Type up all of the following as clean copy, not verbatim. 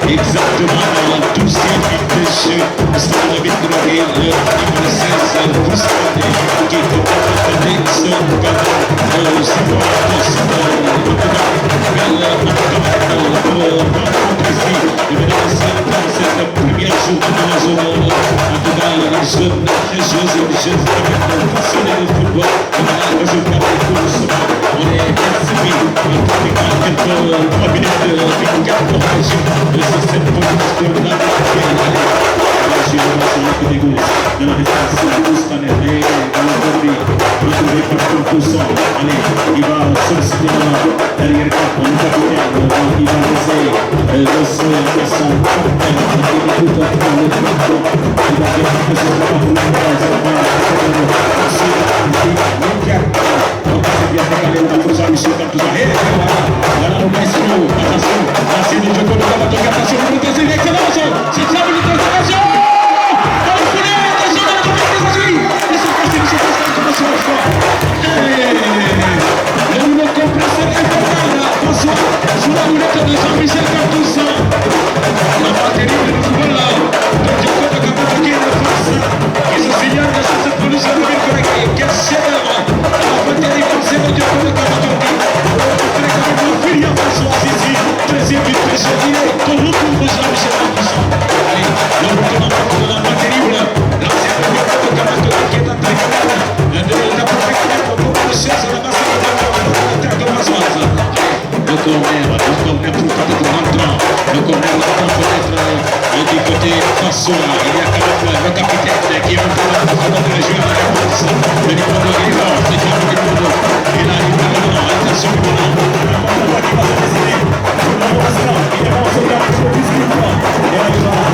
exactement dans la 12e ligue de jeu. C'est la vitre de le numéro 16, Bouscané, qui est au Nixon, Simon c'est la première journée de la journée. En tout cas, les jeunes, très joueuses et les jeunes passionnés de football, on a le résultat des courses. On est bien suivi. Quelques 3 minutes de victoire pour réagir de ce 7 points de la dans la défense, Bouscané, dans la Bordeaux, retrouvé par Compoussant. Allez, il va solliciter derrière le capitaine, il va laisser le son de son capitaine, il écoute le drapeau, il va bien faire son drapeau, donc c'est bien décalé, on a fait ça, Michel Cartouza, et voilà, on laisse l'eau, attention, c'est le jeu de la bataille, attention, vous mettez une excellence, c'est ça, vous mettez une excellence. Sulla lunetta di San Michel Cartouza, la batteria del football del gioco da capitano forza che si segnala senza produzione per che scena la batteria di consiglio di gioco da capitano non finia verso Assisi per esempio per scegliere con l'ultimo San Michel Cartouza allez l'ultimo battuto della batteria la sempre di fatto capitano che è tanta ricordata nella perfetta proprio scesa la bassa della Massoasa. Le corner portato pour rentrant. Le corner maintenant peut-être du côté Fassola. Il y a quand même le capitaine qui est maintenant en train de jouer à la réponse. Le numéro 2 il est mort, c'est le numéro 2. Et là, il est maintenant, attention maintenant. Il va se décider. Il avance au cap, il plus qu'une fois. Et là, il va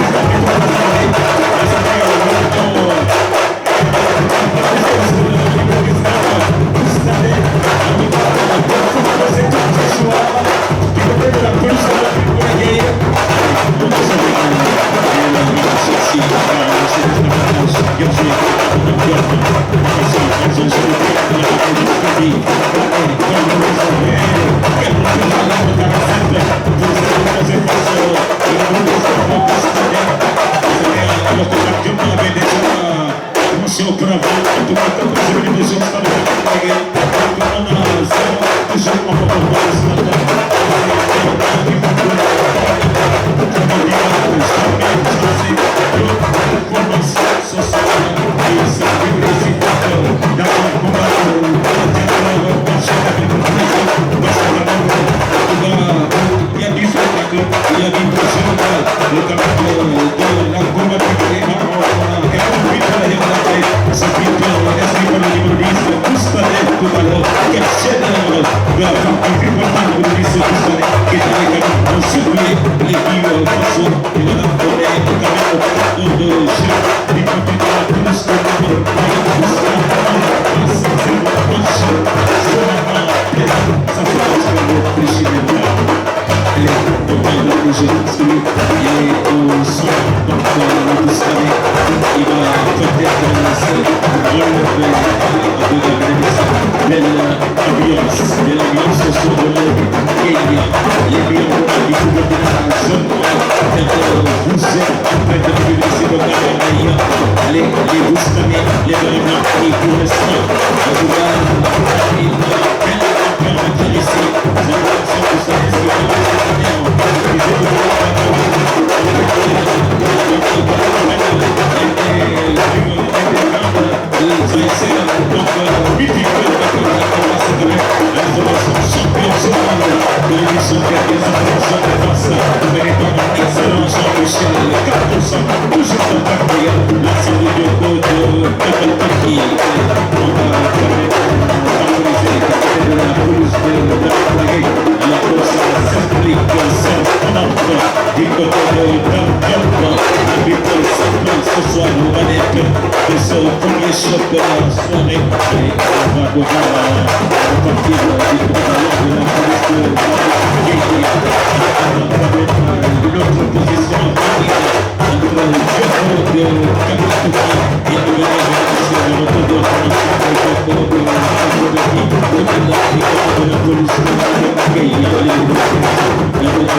La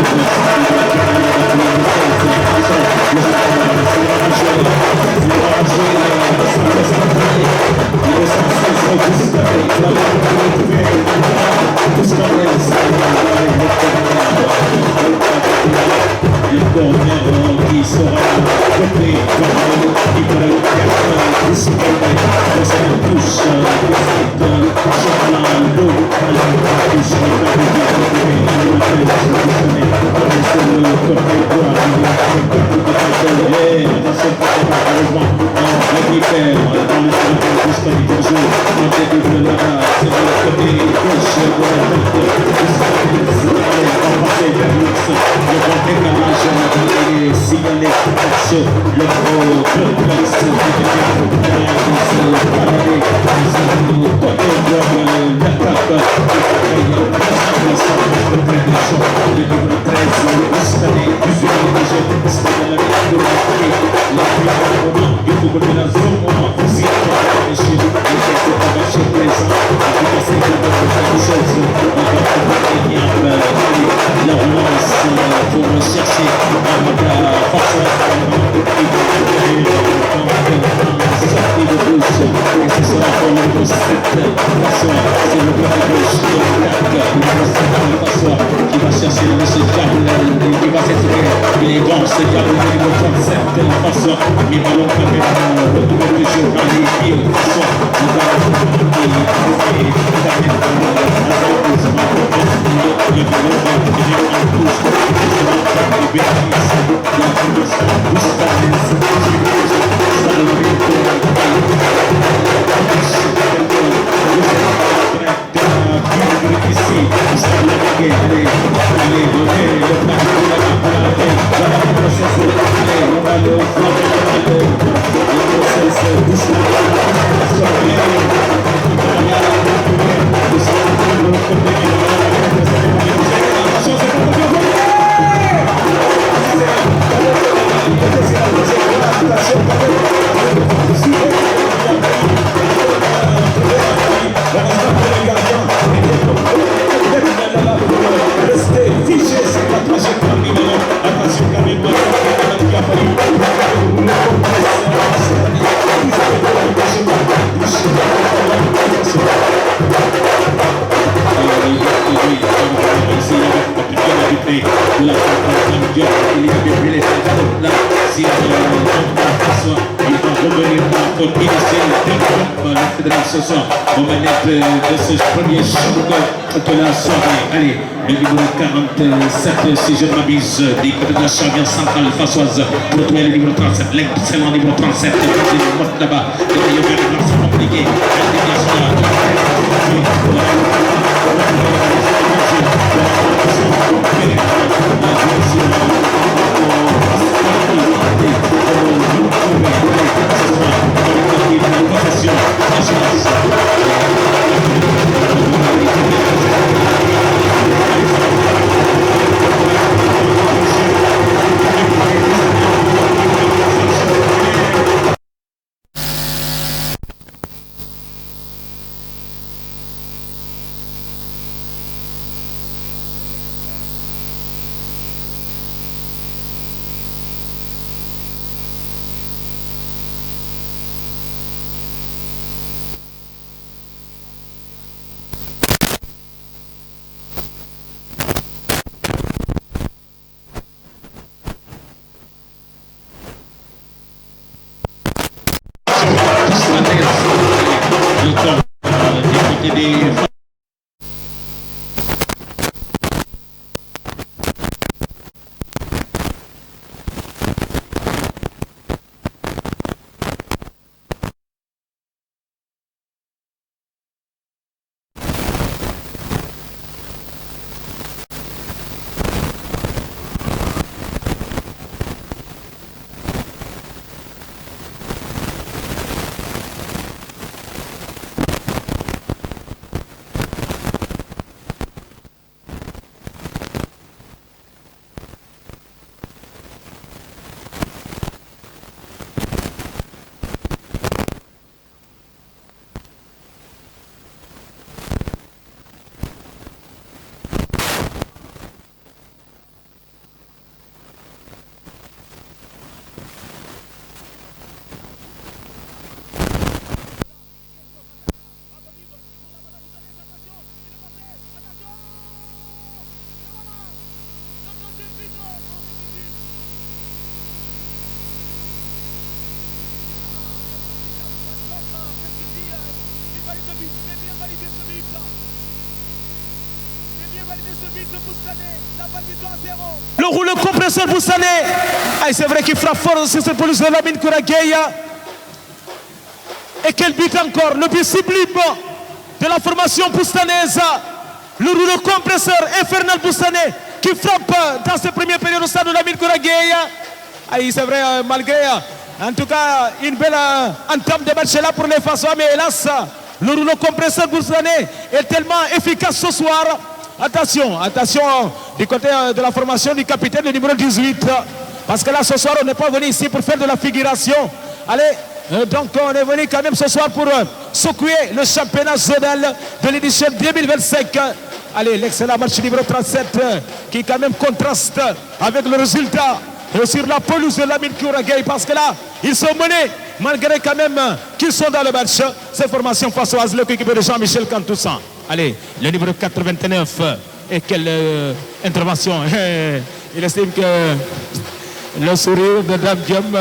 On manette de ce premier show de la soirée. Allez, le numéro 47, si je ne m'abuse, du côté de la champion centrale Françoise, pour retrouver le numéro 37, l'excellent numéro 37, c'est le là-bas, il y a une place compliquée, Le rouleau compresseur Boussané. Ah, c'est vrai qu'il frappe fort sur cette police de Lamine Kouragueya. Et quel but encore. Le but sublime de la formation boustanaise. Le rouleau compresseur infernal Boussané qui frappe dans cette première période au stade de Lamine Kouragueya. Ah, c'est vrai, malgré en tout cas une belle entame de match là pour les Fassois. Mais hélas, le rouleau compresseur Boussané est tellement efficace ce soir. Attention, attention du côté de la formation du capitaine, le numéro 18. Parce que là, ce soir, on n'est pas venu ici pour faire de la figuration. Allez, donc on est venu quand même ce soir pour secouer le championnat zonal de l'édition 2025. Allez, l'excellent match numéro 37 qui quand même contraste avec le résultat sur la pelouse de Lamine Kouragueya. Parce que là, ils sont menés, malgré quand même qu'ils sont dans le match. Cette formation fassoise, l'équipe de Jean-Michel Kantoussan. Allez, le numéro 89, et quelle intervention. Il estime que le sourire de Dame Diom,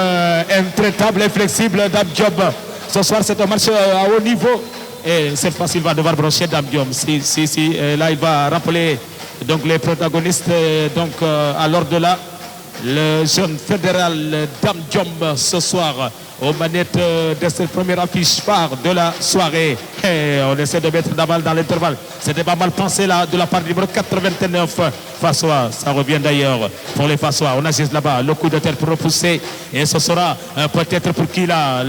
intraitable et flexible Dame Diom. Ce soir, c'est un match à haut niveau. Et cette fois, il va devoir brancher Dame Diom. Là, il va rappeler donc, les protagonistes donc, à l'ordre de là. Le jeune fédéral Dame Diom ce soir aux manettes de cette première affiche phare de la soirée. Et on essaie de mettre la balle dans l'intervalle. C'était pas mal pensé là de la part du numéro 89 Fassois. Ça revient d'ailleurs pour les Fassois. On assiste là-bas. Le coup de tête pour repousser. Et ce sera peut-être pour qui là.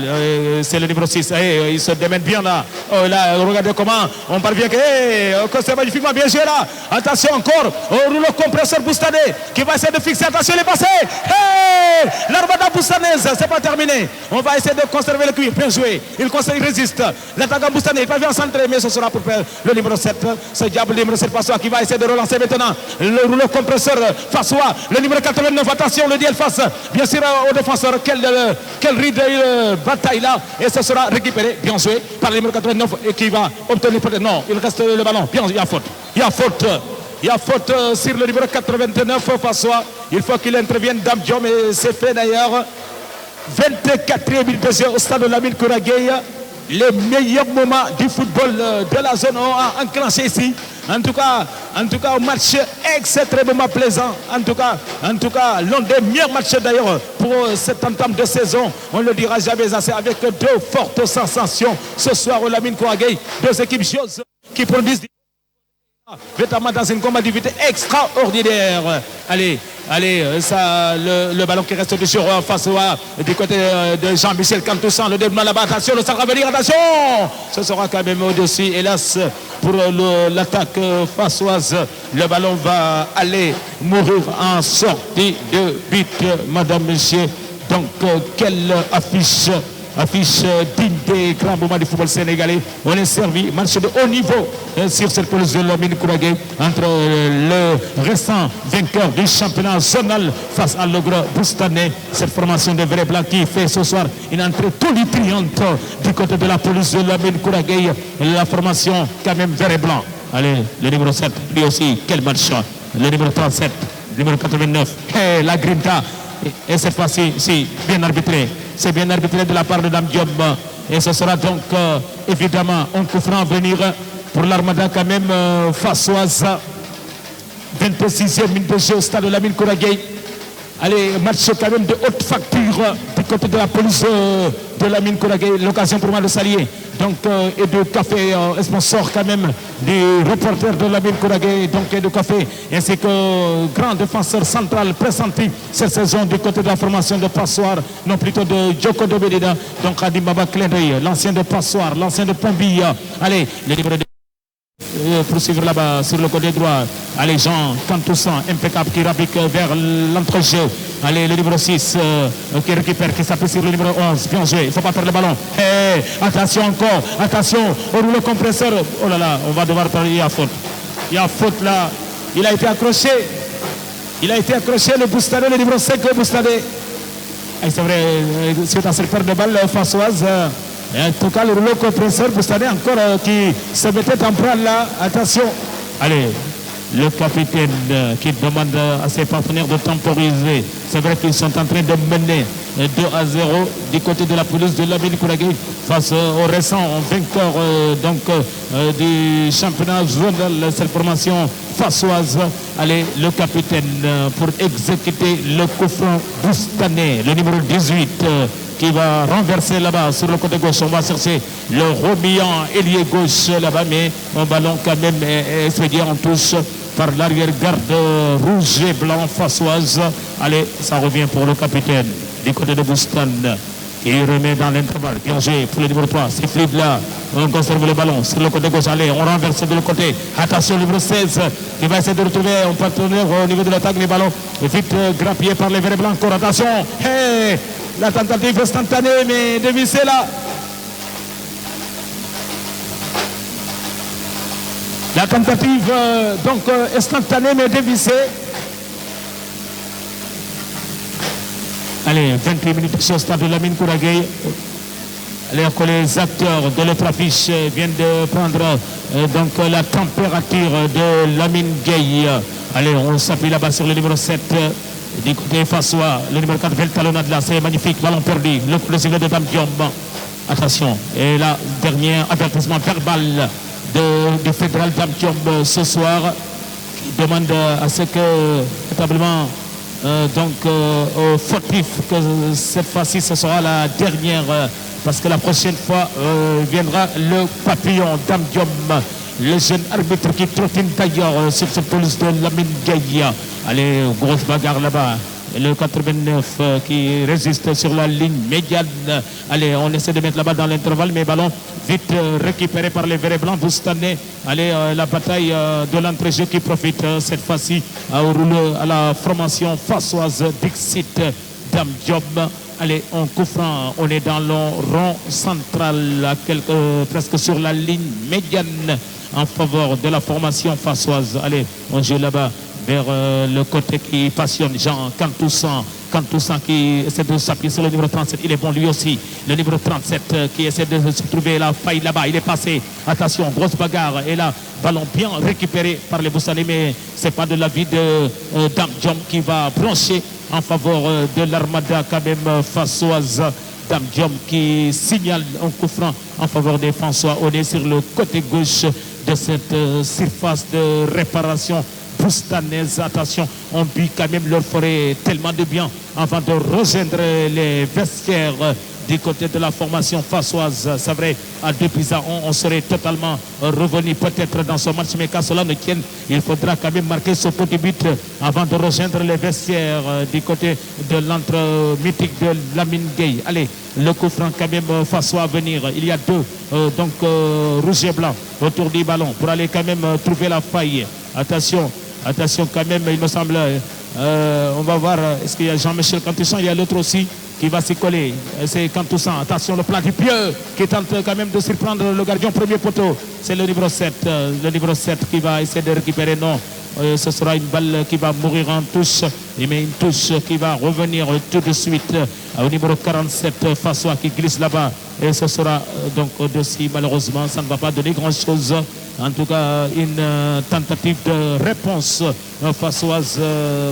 C'est le numéro 6. Et il se démène bien là. Oh, là, regardez comment on parvient. C'est magnifiquement bien joué là. Attention encore au rouleau compresseur Boustane qui va essayer de fixer. Attention les passés. L'armada boustanaise, c'est pas terminé. On va essayer de conserver le cuir. Bien joué. Il résiste. L'attaquant Boustane, il parvient à centrer, mais ce sera pour faire le numéro 7. Ce diable numéro 7 Fassois qui va essayer de relancer maintenant le rouleau compresseur Fassois. Le numéro 89. Attention, le duel face. Bien sûr, au défenseur. Quel ride bataille là. Et ce sera récupéré. Bien joué par le numéro 89 et qui va obtenir peut-être. Non, il reste le ballon. Bien, il y a faute. Il y a faute. Il y a faute sur le numéro 89 Fassois. Il faut qu'il intervienne Dame Diom et c'est fait d'ailleurs. 24e minute de jeu au stade de Lamine Kouragueya. Les meilleurs moments du football de la zone ont enclenché ici. En tout cas, un match extrêmement plaisant. En tout cas, l'un des meilleurs matchs d'ailleurs pour cette entame de saison. On ne le dira jamais assez avec deux fortes sensations ce soir au Lamine Kouragueya. Deux équipes joueuses qui produisent véritablement dans une combativité extraordinaire. Allez, ça, le ballon qui reste toujours face du côté de Jean-Michel Kantoussan. Le développement là-bas, attention, le centre à venir, attention. Ce sera quand même au-dessus, hélas, pour l'attaque fassoise. Le ballon va aller mourir en sortie de but, madame, monsieur. Donc, quelle affiche digne des grands moments du football sénégalais. On est servi, match de haut niveau sur cette pelouse de Lamine Kouragueya entre le récent vainqueur du championnat zonal face à l'ogre Boustane. Cette formation de vrais blancs qui fait ce soir une entrée tonitruante du côté de la pelouse de Lamine Kouragueya. La formation quand même vert et blanc. Allez, le numéro 7, lui aussi, quel match. Le numéro 37, le numéro 89, hey, la grinta. Et cette fois-ci, si, bien arbitré. C'est bien arbitré de la part de Dame Diom. Et ce sera donc évidemment un coup franc à venir pour l'Armada quand même fassoise. 26e minute de jeu au stade de Lamine Kouragueya. Allez, match quand même de haute facture du côté de la police de Lamine Kouragueya. L'occasion pour moi de s'allier. Donc, et de café, sponsor quand même du reporter de Lamine Kouragueya, donc et de café, ainsi que grand défenseur central pressenti cette saison du côté de la formation de Passoire, non plutôt de Djoko de Bedida, donc Adim Baba Clédry, l'ancien de Passoire, l'ancien de Pombi. Allez, le numéro de poursuivre là-bas sur le côté droit. Allez, Jean Kantoussan, impeccable, qui rapplique vers l'entrejeu. Allez, le numéro 6 qui récupère, qui s'appuie sur le numéro 11. Bien joué, il ne faut pas perdre le ballon. Hey, attention encore, attention au rouleau compresseur. Oh là là, on va devoir parler, il y a faute. Il y a faute là. Il a été accroché. Le Boustane, le numéro 5 Boustane. C'est vrai, suite à cette perte de balle fassoise. En tout cas, le rouleau compresseur, Boustane encore qui se mettait en prendre là. Attention. Allez, le capitaine qui demande à ses partenaires de temporiser. C'est vrai qu'ils sont en train de mener 2-0 du côté de la police de Lamine Kouragué face au récent vainqueur du championnat zonal, cette formation fassoise. Allez, le capitaine pour exécuter le coup franc Boustané, le numéro 18 qui va renverser là-bas sur le côté gauche. On va chercher le Robian ailier gauche là-bas, mais un ballon quand même expédié en touche par l'arrière-garde rouge et blanc fassoise. Allez, ça revient pour le capitaine du côté de Boustane. qui remet dans l'intervalle. Bien joué pour le numéro 3. C'est Philippe là. On conserve le ballon sur le côté gauche. Allez, on renverse de l'autre côté. Attention, le numéro 16 qui va essayer de retrouver un partenaire au niveau de l'attaque des ballons. Vite grappillé par les verts et blancs. Encore attention. Hey, la tentative instantanée, mais dévissé là. La tentative instantanée mais dévissée. Allez, 28 minutes sur le stade de Lamine Kouragué. Alors que les acteurs de l'autre affiche viennent de prendre la température de Lamine Gueye. Allez, on s'appuie là-bas sur le numéro 7 du côté Fassois. Le numéro 4, Veltalonade là, c'est magnifique. Ballon perdu. Le sifflet de Dame Diom. Attention. Et là, dernier avertissement verbal du fédéral Dame Diom ce soir, qui demande à ce que, notablement, au fautif, que cette fois-ci ce sera la dernière, parce que la prochaine fois viendra le papillon Dame Diom, le jeune arbitre qui trottine d'ailleurs sur cette police de Lamine Gueye. Allez, grosse bagarre là-bas. Et le 89 qui résiste sur la ligne médiane. Allez, on essaie de mettre la balle dans l'intervalle, mais ballon vite récupéré par les verts et blancs. Boustane. Allez, la bataille de l'entrée-jeu qui profite cette fois-ci à la formation fassoise Dixit Dame Diom. Allez, on coup franc, on est dans le rond central, presque sur la ligne médiane en faveur de la formation fassoise. Allez, on joue là-bas vers le côté qui passionne Jean Cantoussan. Cantoussan qui essaie de s'appuyer sur le numéro 37. Il est bon lui aussi. Le numéro 37 qui essaie de se trouver la faille là-bas. Il est passé. Attention, grosse bagarre. Et là, ballon bien récupéré par les Boussanais. Mais ce n'est pas de l'avis de Dame Diom qui va brancher en faveur de l'armada quand même fassoise. Dame Diom qui signale un coup franc en faveur des François. On est sur le côté gauche de cette surface de réparation boustanaise. Attention, on but quand même leur forêt tellement de bien avant de rejoindre les vestiaires du côté de la formation fassoise. C'est vrai, à 2-1, on serait totalement revenu peut-être dans ce match, mais qu'à cela ne tienne, il faudra quand même marquer ce petit but avant de rejoindre les vestiaires du côté de l'entre mythique de Lamine Gueye. Allez, le coup franc quand même fassois à venir. Il y a deux rouge et blanc autour du ballon pour aller quand même trouver la faille. Attention quand même, il me semble, on va voir, est-ce qu'il y a Jean-Michel Cantoussan, il y a l'autre aussi qui va s'y coller, c'est Cantoussan. Attention, le plat du pied qui tente quand même de surprendre le gardien premier poteau, c'est le numéro 7 qui va essayer de récupérer, non, ce sera une balle qui va mourir en touche, mais une touche qui va revenir tout de suite au numéro 47 Fassois qui glisse là-bas, et ce sera donc au-dessus. Malheureusement, ça ne va pas donner grand-chose. En tout cas, une tentative de réponse fassoise,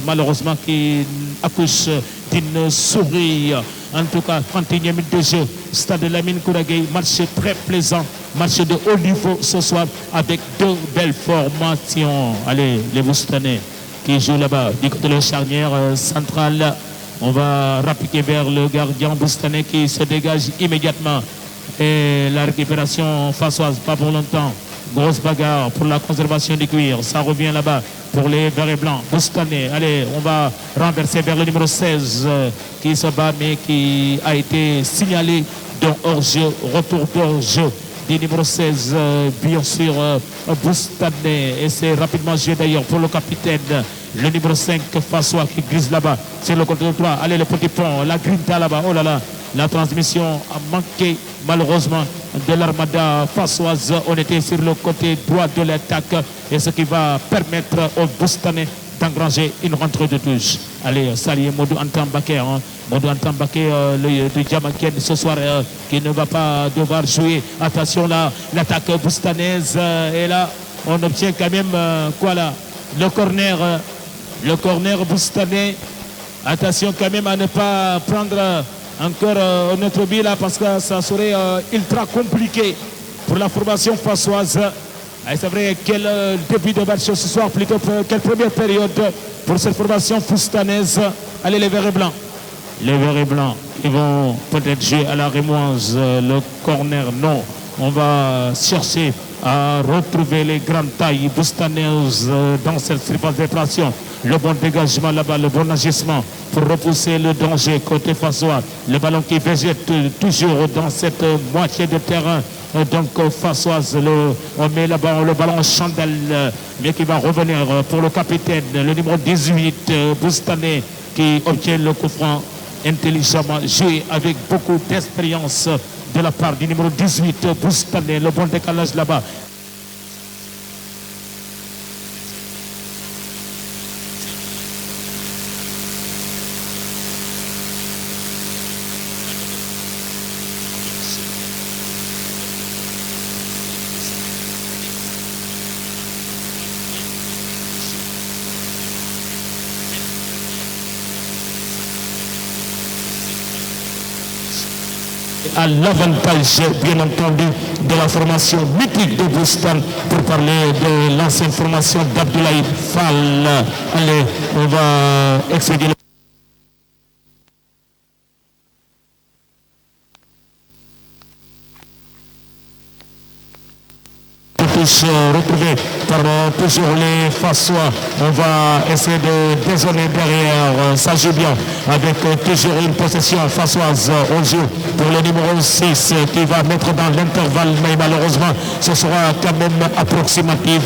malheureusement, qui accouche d'une souris. En tout cas, 31e minute de jeu, stade de Lamine Kouragué, match très plaisant, match de haut niveau ce soir avec deux belles formations. Allez, les Boustanais qui jouent là-bas, du côté de la charnière centrale. On va rappliquer vers le gardien Boustanais qui se dégage immédiatement. Et la récupération fassoise, pas pour longtemps. Grosse bagarre pour la conservation du cuir. Ça revient là-bas pour les verts et blancs. Boustanais. Allez, on va renverser vers le numéro 16 qui se bat mais qui a été signalé dans hors-jeu. Retour d'hors-jeu du numéro 16, bien sûr, Boustanais. Et c'est rapidement joué d'ailleurs pour le capitaine. Le numéro 5, Fassois qui glisse là-bas. C'est le côté de 3. Allez, le petit pont. La grinta là-bas. Oh là là. La transmission a manqué malheureusement de l'armada fassoise. On était sur le côté droit de l'attaque et ce qui va permettre aux Boustanais d'engranger une rentrée de touche. Allez, saluer Modou Antambake, Modou Antambake, le Djamakien ce soir qui ne va pas devoir jouer. Attention là, l'attaque boustanaise et là on obtient quand même quoi là? le corner Boustané. Attention quand même à ne pas prendre encore notre but là parce que ça serait ultra compliqué pour la formation fassoise. Et c'est vrai quel début de match ce soir, plutôt quelle première période pour cette formation foustanaise. Allez, les verts et blancs. Les verts et blancs, ils vont peut-être jouer à la rémoise. Le corner, non. On va chercher à retrouver les grandes tailles boustanaises dans cette surface de pression. Le bon dégagement là-bas, le bon agissement pour repousser le danger côté fassois. Le ballon qui végète toujours dans cette moitié de terrain. Donc fassoise, on met là-bas le ballon en chandelle, mais qui va revenir pour le capitaine, le numéro 18, Boustané, qui obtient le coup franc intelligemment, joué avec beaucoup d'expérience de la part du numéro 18, Boustané. Le bon décalage là-bas. À l'avantage, bien entendu, de la formation mythique de Boustan pour parler de l'ancienne formation d'Abdoulaye Fall. Allez, on va expédier le... retrouvé par toujours les Fassois. On va essayer de dézonner derrière. Ça joue bien avec toujours une possession fassoise au jeu pour le numéro 6 qui va mettre dans l'intervalle, mais malheureusement ce sera quand même approximatif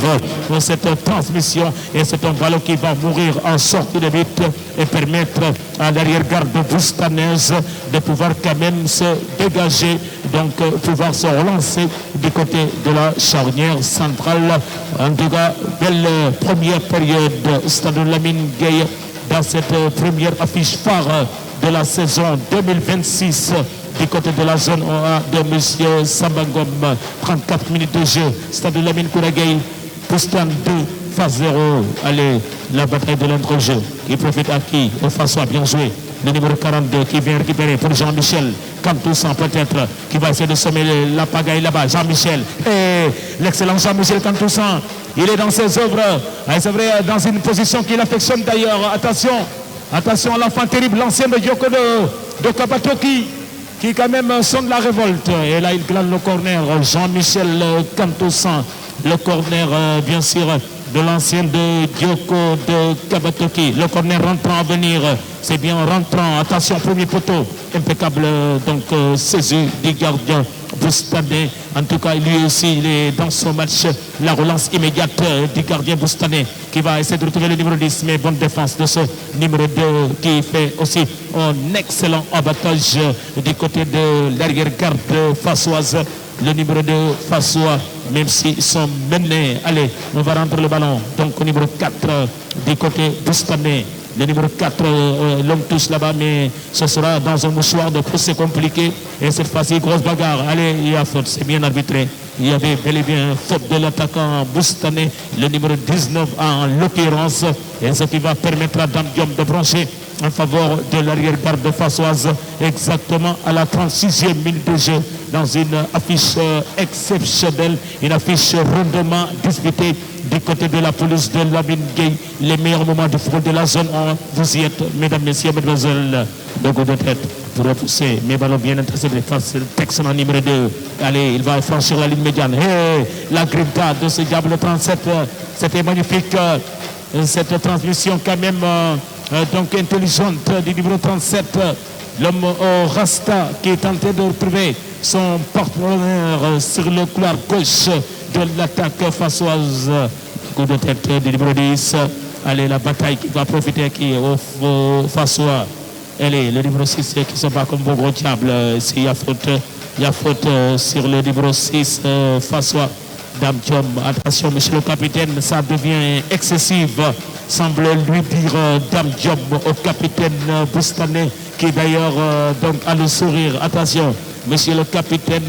pour cette transmission et c'est un ballon qui va mourir en sortie de but et permettre à l'arrière-garde boustanaise de pouvoir quand même se dégager, donc pouvoir se relancer du côté de la charnière centrale. En tout cas, belle première période Stade Lamine Gueye dans cette première affiche phare de la saison 2026 du côté de la zone OA de M. Sambangom. 34 minutes de jeu, Stade Lamine Gueye, Boustan 2, phase 0. Allez, la bataille de l'entre-jeu qui profite à qui? Au François, bien joué. Le numéro 42 qui vient récupérer pour Jean-Michel Cantousan peut-être, qui va essayer de semer la pagaille là-bas. Jean-Michel, et l'excellent Jean-Michel Cantousan, il est dans ses œuvres, c'est vrai, dans une position qu'il affectionne d'ailleurs. Attention à l'enfant terrible, l'ancien de Yoko de Kabatoki, qui quand même sonne la révolte. Et là, il glane le corner, Jean-Michel Cantousan, le corner, bien sûr, de l'ancien de Dioko de Kabatoki. Le corner rentrant à venir, c'est bien rentrant. Attention, premier poteau, impeccable, donc saisi du gardien Boustané. En tout cas, lui aussi, il est dans son match. La relance immédiate du gardien Boustané qui va essayer de retrouver le numéro 10, mais bonne défense de ce numéro 2 qui fait aussi un excellent abattage du côté de l'arrière-garde fassoise. Le numéro 2 Fassois, même s'ils sont menés. Allez, on va rendre le ballon. Donc au numéro 4 du côté Boustané. Le numéro 4, l'homme touche là-bas, mais ce sera dans un mouchoir de plus, c'est compliqué. Et cette fois-ci, grosse bagarre. Allez, il y a faute, c'est bien arbitré. Il y avait bel et bien faute de l'attaquant Boustané, le numéro 19 en l'occurrence. Et ce qui va permettre à Dame Diom de brancher en faveur de l'arrière-garde fassoise exactement à la 36e minute de jeu dans une affiche exceptionnelle, une affiche rondement disputée du côté de la police de Lamine Gueye. Les meilleurs moments de football de la zone, vous y êtes, mesdames, messieurs, mesdemoiselles, de coup de tête pour repousser, mais ballon bien intercepté face au Texan numéro 2. Allez, il va franchir la ligne médiane. Hey, la grinta de ce diable 37, c'était magnifique, cette transmission quand même donc intelligente du numéro 37, l'homme au Rasta qui est tenté de retrouver son partenaire sur le couloir gauche de l'attaque fassoise. Coup de tête du numéro 10. Allez, la bataille qui va profiter qui au Fassois. Allez, le numéro 6 qui se bat comme bon gros diable. Il y a faute sur le numéro 6 Fassois. Dame Diom, attention monsieur le capitaine, ça devient excessif, semble lui dire Dame Diom au capitaine Boustané, qui d'ailleurs donc a le sourire. Attention, monsieur le capitaine,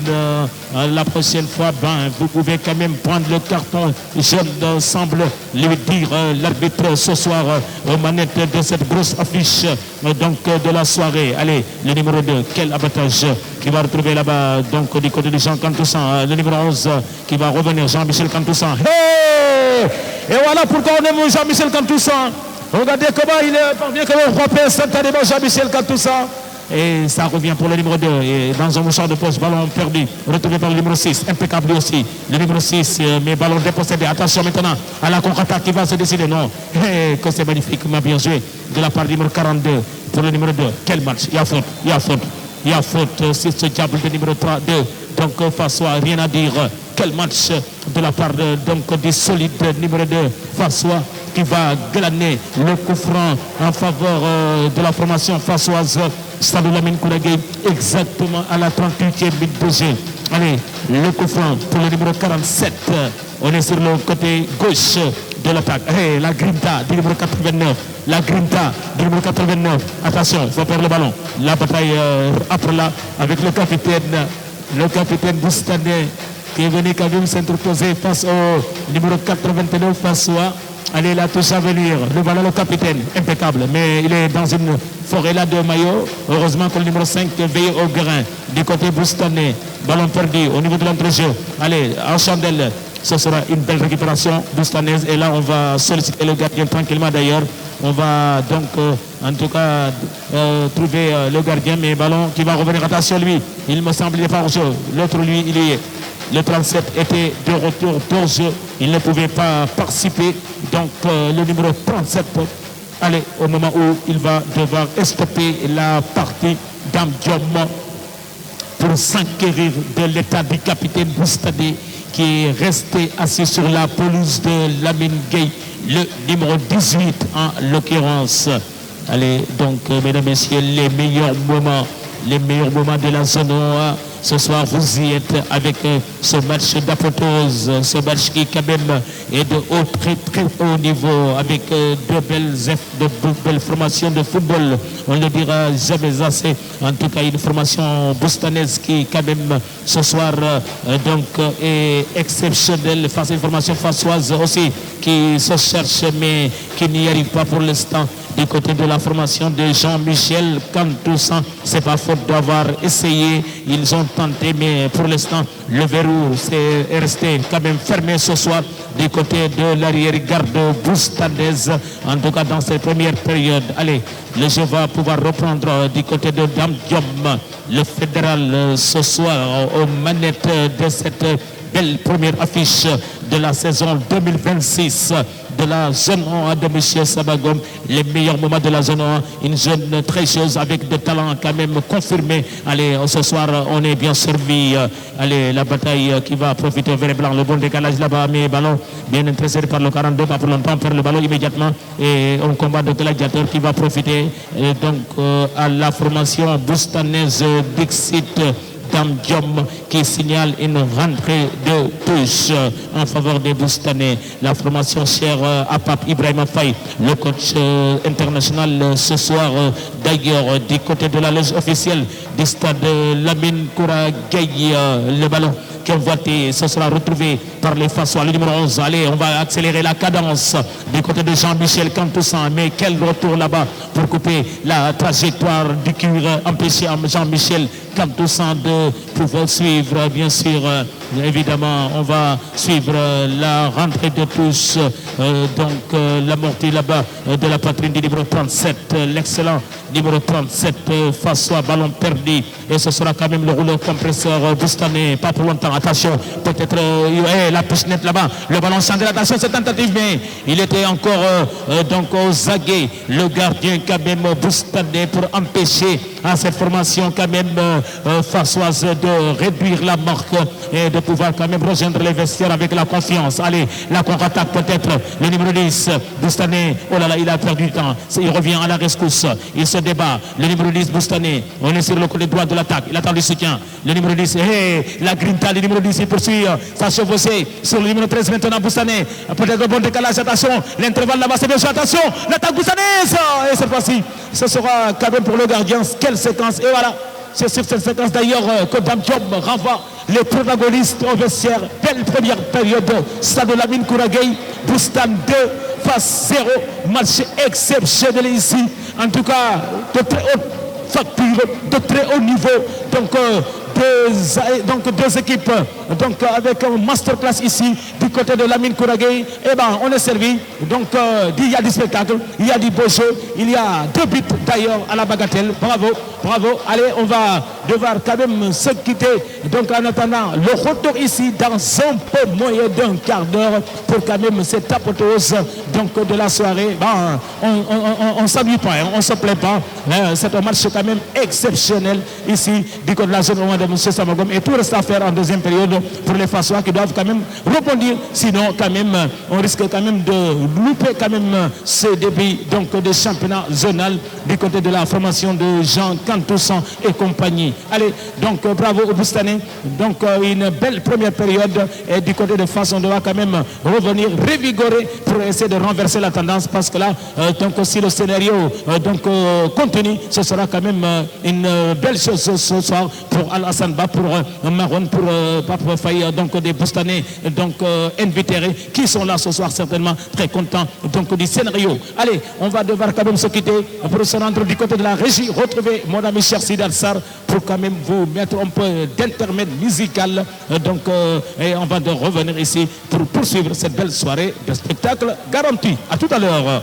la prochaine fois, vous pouvez quand même prendre le carton jaune, semble lui dire l'arbitre ce soir aux manettes de cette grosse affiche donc de la soirée. Allez, le numéro 2, quel abattage qui va retrouver là-bas, donc du côté de Jean Cantoussan, le numéro 11 qui va revenir, Jean-Michel Cantoussan. Hey! Et voilà pourquoi on aime Jean-Michel Cantoussan. Regardez comment il parvient comme un frapper instantanément Jean-Michel Cantoussan. Et ça revient pour le numéro 2. Et dans un mouchoir de poche, ballon perdu. Retrouvé par le numéro 6. Impeccable lui aussi. Le numéro 6, mais ballon dépossédé. Attention maintenant à la contre-attaque qui va se décider. Non. Et que c'est magnifiquement bien joué de la part du numéro 42 pour le numéro 2. Quel match. Il y a faute. Il y a faute. Il y a faute sur ce diable de numéro 3, 2. Donc Fassois, rien à dire. Quel match de la part donc, du solide numéro 2, Fassois, qui va glaner le coup franc en faveur de la formation fassoise. Stade Lamine Kouragué, exactement à la 38e minute de jeu. Allez, le coup franc pour le numéro 47. On est sur le côté gauche de l'attaque. Hey, la grinta du numéro 89. La grinta du numéro 89. Attention, il faut perdre le ballon. La bataille après là avec le capitaine Boustane qui est venu quand même s'interposer face au numéro 89 Fassois. Allez, la touche à venir. Le ballon, le capitaine, impeccable. Mais il est dans une forêt là de maillot. Heureusement que le numéro 5 veille au grain. Du côté Boustané. Ballon perdu au niveau de l'entrejeu. Allez, en chandelle. Ce sera une belle récupération boustanaise. Et là, on va solliciter le gardien tranquillement d'ailleurs. On va donc, en tout cas, trouver le gardien. Mais ballon qui va revenir. Attention, lui. Il me semble qu'il n'est pas en jeu. L'autre, lui, il y est. Le 37 était de retour pour jeu. Il ne pouvait pas participer. Donc le numéro 37, allez, au moment où il va devoir stopper la partie d'Amdiom pour s'enquérir de l'état du capitaine Boustadé qui est resté assis sur la pelouse de Lamine Gueye, le numéro 18 en l'occurrence. Allez, donc, mesdames et messieurs, les meilleurs moments de la zone A. Ce soir, vous y êtes avec ce match d'apothéose, ce match qui quand même est de haut, très très haut niveau, avec de belles formations de football. On ne dira jamais assez. En tout cas, une formation boustanaise qui quand même ce soir donc est exceptionnelle face à une formation fassoise aussi qui se cherche mais qui n'y arrive pas pour l'instant. Du côté de la formation de Jean-Michel Cantoussan, c'est pas faute d'avoir essayé. Ils ont tenté, mais pour l'instant, le verrou est resté quand même fermé ce soir du côté de l'arrière-garde boustanaise. En tout cas, dans cette première période. Allez, le jeu va pouvoir reprendre du côté de Damdiom, le fédéral ce soir aux manettes de cette belle première affiche de la saison 2026 de la zone 1 de M. Sabagom. Les meilleurs moments de la zone 1, une zone très chose avec des talents quand même confirmés. Allez, ce soir, on est bien servi. Allez, la bataille qui va profiter au vert et blanc. Le bon décalage là-bas, mais ballon bien intercepté par le 42, pas pour longtemps, perd le ballon immédiatement. Et un combat de gladiateurs qui va profiter donc à la formation boustanaise Dixit Damdiom qui signale une rentrée de touche en faveur des Boustanais. La formation chère à Pape Ibrahima Faye, le coach international ce soir d'ailleurs du côté de la loge officielle du stade Lamine Kouragué. Le ballon convoité, ce sera retrouvé par les Fassois. Le numéro 11, allez, on va accélérer la cadence du côté de Jean-Michel Cantoussan. Mais quel retour là-bas pour couper la trajectoire du cuir, empêcher Jean-Michel Cantoussan de pouvoir suivre, bien sûr. Évidemment, on va suivre la rentrée de tous, donc l'amorti là-bas de la poitrine du numéro 37, l'excellent numéro 37, Fassois, ballon perdu. Et ce sera quand même le rouleau compresseur Boustané, pas pour longtemps. Attention, peut-être la pichenette là-bas, le ballon chandelle. Attention, cette tentative, mais il était encore donc aux aguets, le gardien quand même Boustané pour empêcher à cette formation quand même fassoise de réduire la marque et de pouvoir quand même rejoindre les vestiaires avec la confiance. Allez, la contre-attaque peut-être, le numéro 10, Boustané, oh là là, il a perdu du temps, il revient à la rescousse, il se débat, le numéro 10, Boustané, on est sur le côté droit de l'attaque, il attend du soutien, le numéro 10, la grinta, le numéro 10, il poursuit sa chevauchée sur le numéro 13 maintenant, Boustané, peut-être un bon décalage, attention, l'intervalle là-bas, c'est bien sûr, attention, l'attaque Boustané, et cette fois-ci, ce sera quand même pour le gardien, quelle séquence, et voilà. C'est sur cette séquence d'ailleurs que Dame Diop renvoie les protagonistes au vestiaire. Belle première période. Stade de Lamine Kouragueï, Boustan 2 face 0. Match exceptionnel ici. En tout cas, de très haute facture, de très haut niveau. Donc deux équipes avec un masterclass ici du côté de Lamine Kouragueï. Eh ben on est servi. Donc il y a du spectacle, il y a du beau jeu, il y a 2 buts d'ailleurs à la bagatelle. Bravo, bravo. Allez, on va devoir quand même se quitter. Donc en attendant le retour ici dans un peu moins d'un quart d'heure pour quand même cette apothéose donc de la soirée. Ben, on s'ennuie pas, hein, on se plaît pas. C'est un match quand même exceptionnel ici du côté de la zone de M. Samagom, et tout reste à faire en deuxième période pour les Fassois qui doivent quand même rebondir, sinon quand même on risque quand même de louper quand même ce début donc des championnats zonal du côté de la formation de Jean Cantoussan et compagnie. Allez, donc bravo au Boustanais, donc une belle première période, et du côté de Fass on doit quand même revenir revigorer pour essayer de renverser la tendance, parce que là donc si le scénario continue, ce sera quand même une belle chose ce soir pour Alassane Ba, pour Maron, pour Pape Faye, donc des Boustanais, donc invitérés qui sont là ce soir, certainement très contents donc du scénario. Allez, on va devoir quand même se quitter pour se rendre du côté de la régie, retrouver mon ami cher Sidal Sar pour quand même vous mettre un peu d'intermède musical, et on va de revenir ici pour poursuivre cette belle soirée de spectacle garanti. À tout à l'heure.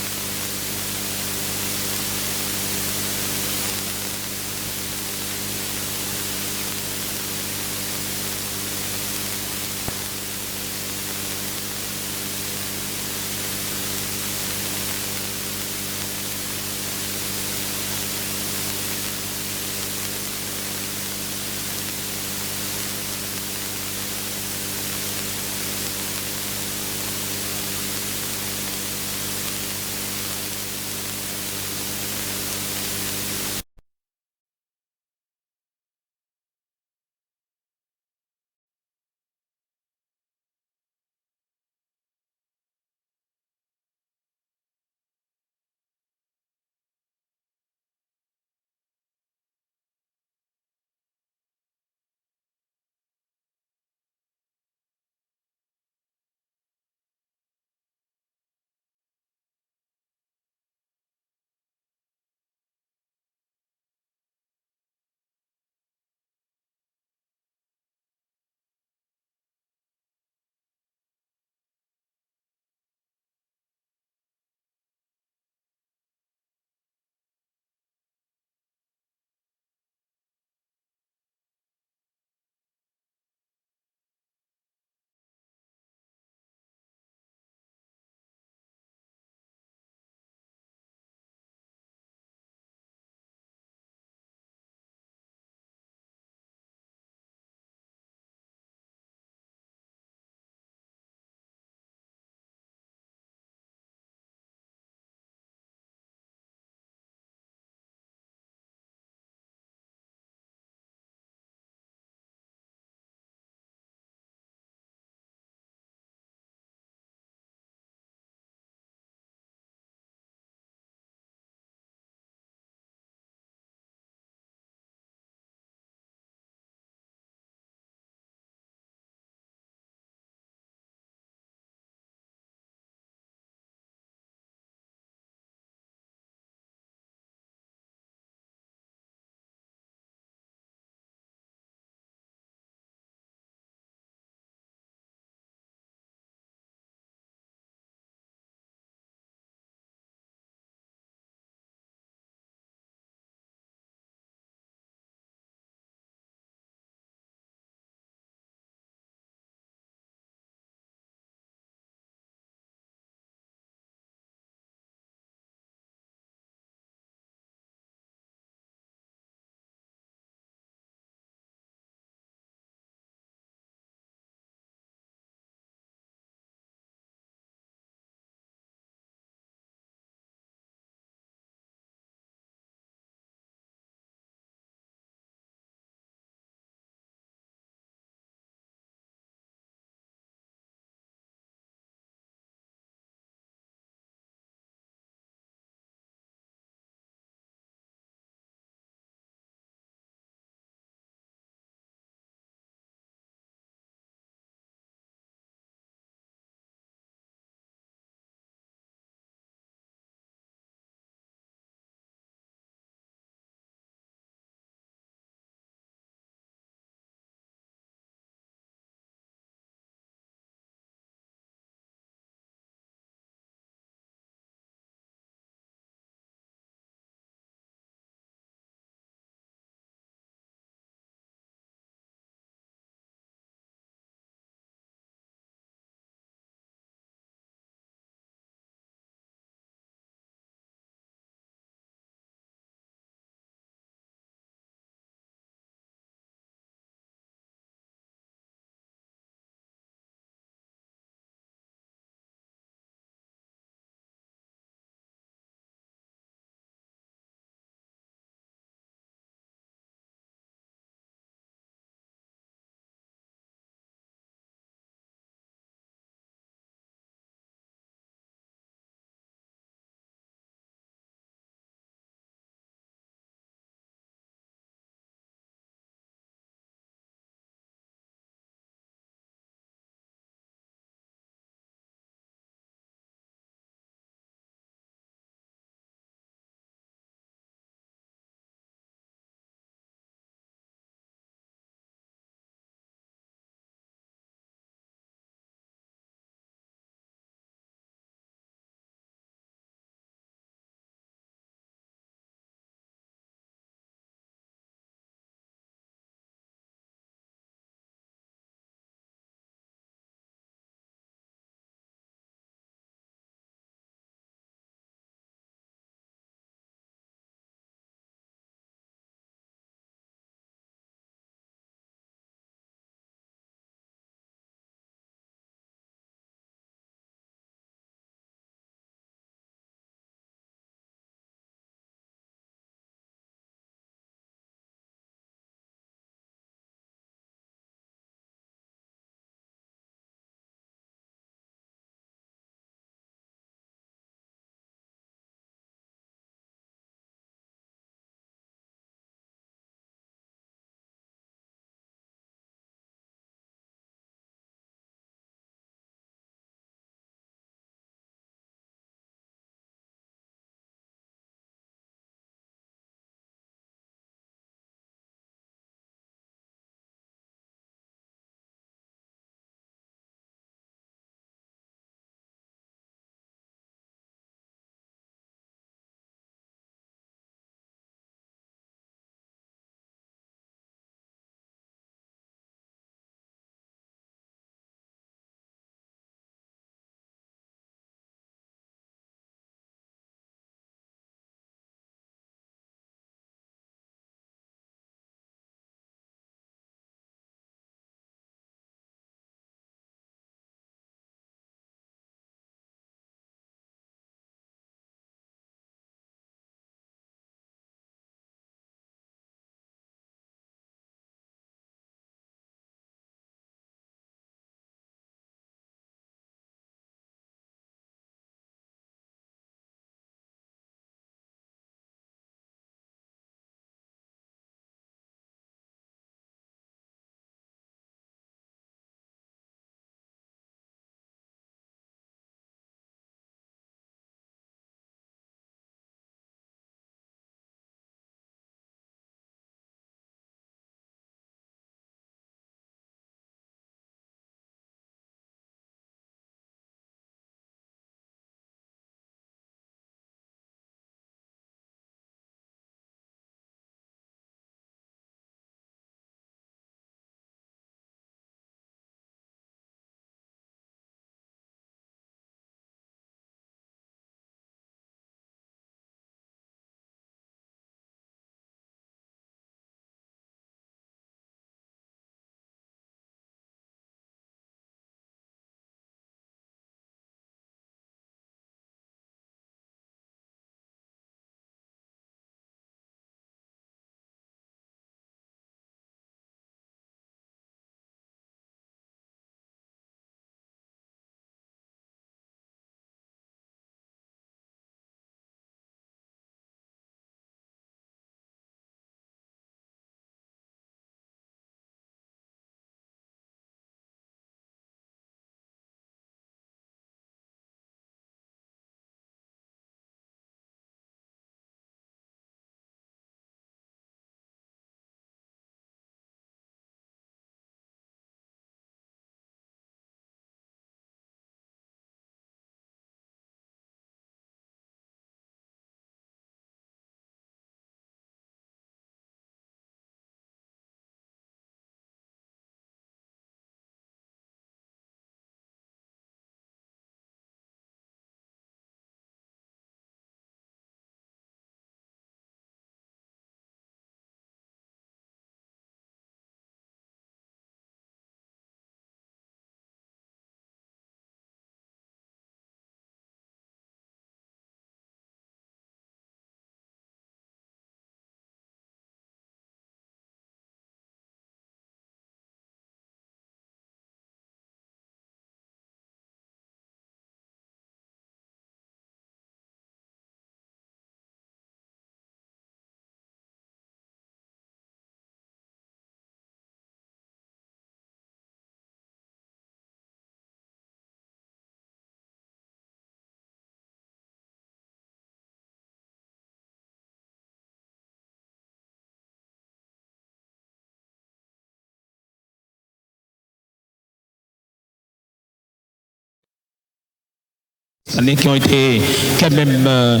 années qui ont été quand même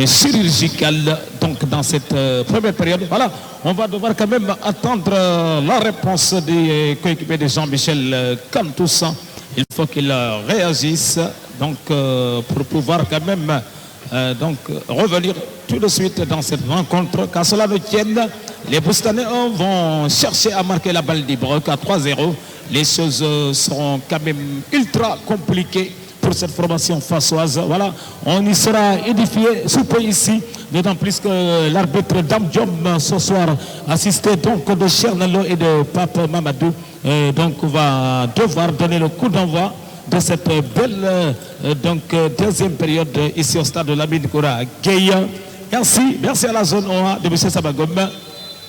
chirurgicales donc dans cette première période. Voilà, on va devoir quand même attendre la réponse des coéquipiers de Jean-Michel Kantoussan. Il faut qu'il réagisse donc pour pouvoir quand même donc revenir tout de suite dans cette rencontre. Qu'à cela ne tienne, les Boustanais vont chercher à marquer la balle libre à 3-0. Les choses seront quand même ultra compliquées pour cette formation fassoise. Voilà, on y sera édifié sous peu ici, d'autant plus que l'arbitre Dame Diom ce soir, assisté donc de Chernalo et de Pape Mamadou, donc va devoir donner le coup d'envoi de cette belle deuxième période ici au stade de Lamine Koura Gueye. Merci à la zone OA de M. Sabagom.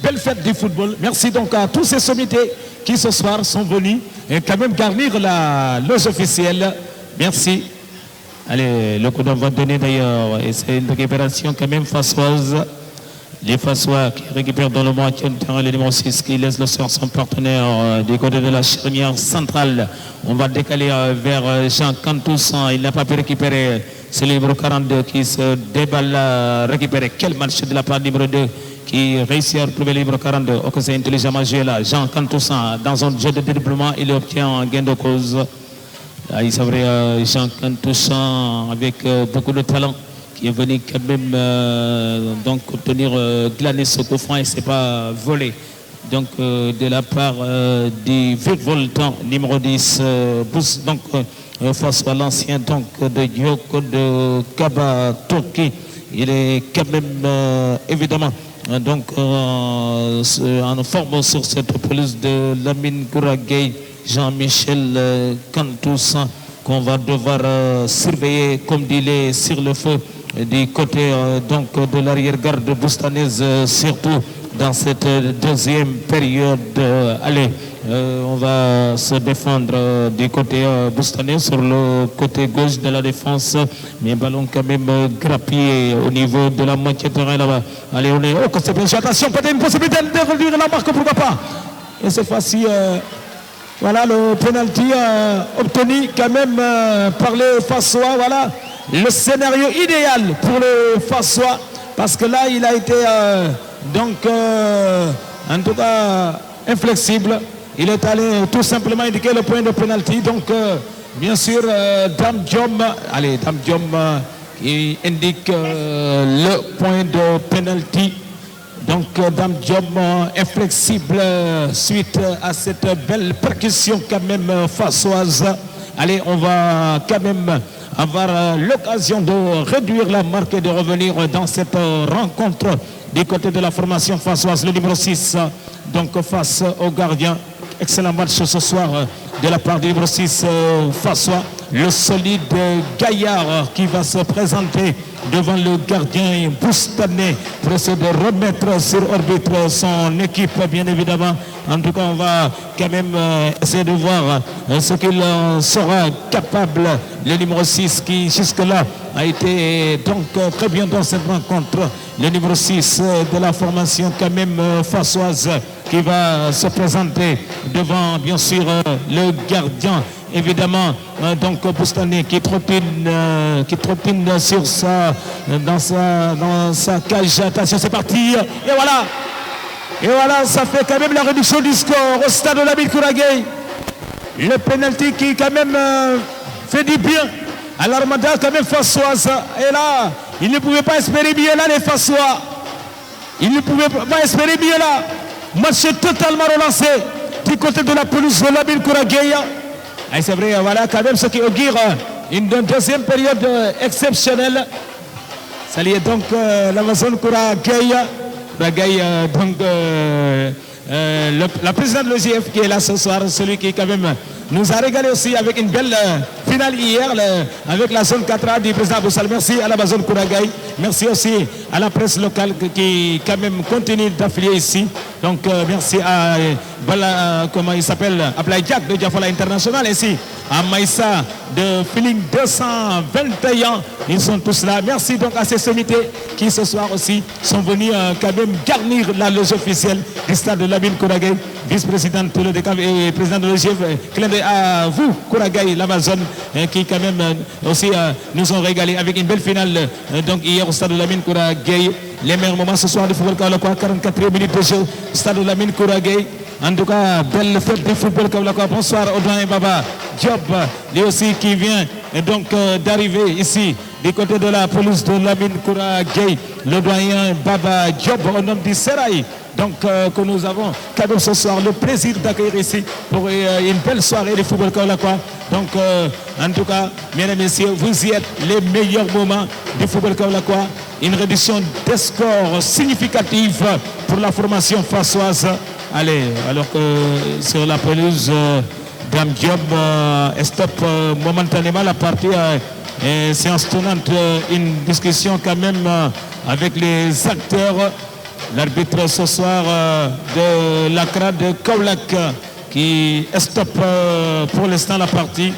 Belle fête du football. Merci donc à tous ces sommités qui ce soir sont venus et quand même garnir la loge officielle. Merci. Allez, le coup d'envoi donné d'ailleurs, et c'est une récupération quand même fassoise. Les Fassois qui récupèrent dans le moitié de terrain le numéro 6 qui laisse le sort son partenaire du côté de la charnière centrale. On va décaler vers Jean Kantoussan. Il n'a pas pu récupérer. C'est le numéro 42 qui se déballe à récupérer. Quel match de la part numéro 2 qui réussit à retrouver le numéro 42. Oh, que c'est intelligemment joué là. Jean Kantoussan dans un jeu de dédoublement, il obtient un gain de cause. Là, il s'avérait Jean Kantoussan avec beaucoup de talent, qui est venu quand même donc obtenir glaner ce coup franc et c'est pas volé. Donc de la part du virevoltant numéro 10, donc face à l'ancien donc de Yoko de Kaba Turki. Il est quand même évidemment donc en forme sur cette pelouse de Lamine Koura Gueye, Jean-Michel Kantoussan, qu'on va devoir surveiller comme il est sur le feu du côté donc de l'arrière-garde boustanaise, surtout dans cette deuxième période. Allez, on va se défendre du côté boustanais sur le côté gauche de la défense, mais ballon quand même grappillé au niveau de la moitié de terrain là-bas. Allez, on est au côté de attention, peut-être une possibilité de réduire la marque, pourquoi pas. Et cette fois-ci, voilà le penalty obtenu quand même par les Fassois. Voilà le scénario idéal pour les Fassois, parce que là il a été donc en tout cas inflexible. Il est allé tout simplement indiquer le point de penalty. Donc bien sûr Dame Diom, allez Dame Diom qui indique le point de penalty. Donc Dame Diom inflexible suite à cette belle percussion quand même fassoise. Allez, on va quand même avoir l'occasion de réduire la marque et de revenir dans cette rencontre du côté de la formation fassoise. Le numéro 6 donc face au gardien. Excellent match ce soir de la part du numéro 6 fassois. Le solide Gaillard qui va se présenter devant le gardien boustanais pour essayer de remettre sur orbite son équipe, bien évidemment. En tout cas, on va quand même essayer de voir ce qu'il sera capable. Le numéro 6 qui jusque-là a été donc très bien dans cette rencontre. Le numéro 6 de la formation quand même fassoise qui va se présenter devant bien sûr le gardien. Évidemment, donc Boustanais qui trottine sur dans sa cage. Attention, c'est parti. Et voilà, ça fait quand même la réduction du score au stade de Lamine Koura Gueye. Le penalty qui quand même fait du bien à l'Armada quand même fassoise. Et là, il ne pouvait pas espérer mieux là les Fassois. Il ne pouvait pas espérer mieux là. Match totalement relancé du côté de la pelouse de Lamine Koura Gueye. Et c'est vrai, voilà quand même ce qui augure une deuxième période exceptionnelle. Salut donc l'Amazon Koura Gueye. Donc la présidente de l'OGF qui est là ce soir, celui qui quand même nous a régalé aussi avec une belle finale hier avec la zone 4A du président Boussal. Merci à l'Amazon Koura Gueye. Merci aussi à la presse locale qui quand même continue d'affilier ici. Donc merci à comment il s'appelle, Ablaï Diak de Diafola International, ainsi à Maïssa de Feeling 221. Ils sont tous là. Merci donc à ces sommités qui ce soir aussi sont venus quand même garnir la loge officielle du stade de Lamine Kouragué, vice-président de l'ODCAV et président de l'OGF. Clin d'œil à vous, Kouragué, l'Amazon, qui quand même aussi nous ont régalé avec une belle finale donc hier au stade de Lamine Kouragué. Les meilleurs moments ce soir du football Kaolakois, 44e minute de jeu, stade de Lamine Kouragué. En tout cas, belle fête du football Kaolakois. Bonsoir Audouin Baba Diop, lui aussi qui vient donc d'arriver ici du côté de la police de Lamine Kouragué, le doyen Baba Diop au nom du Seraï. Donc que nous avons quand même ce soir le plaisir d'accueillir ici pour une belle soirée de football Kaolakois. Donc en tout cas, mesdames et messieurs, vous y êtes, les meilleurs moments du football Kaolakois. Une réduction des scores significative pour la formation fassoise. Allez, alors que sur la pelouse Dame Diop stoppe momentanément la partie séance tournante, une discussion quand même avec les acteurs. L'arbitre ce soir de l'ACRA de Kaolack qui stoppe pour l'instant la partie.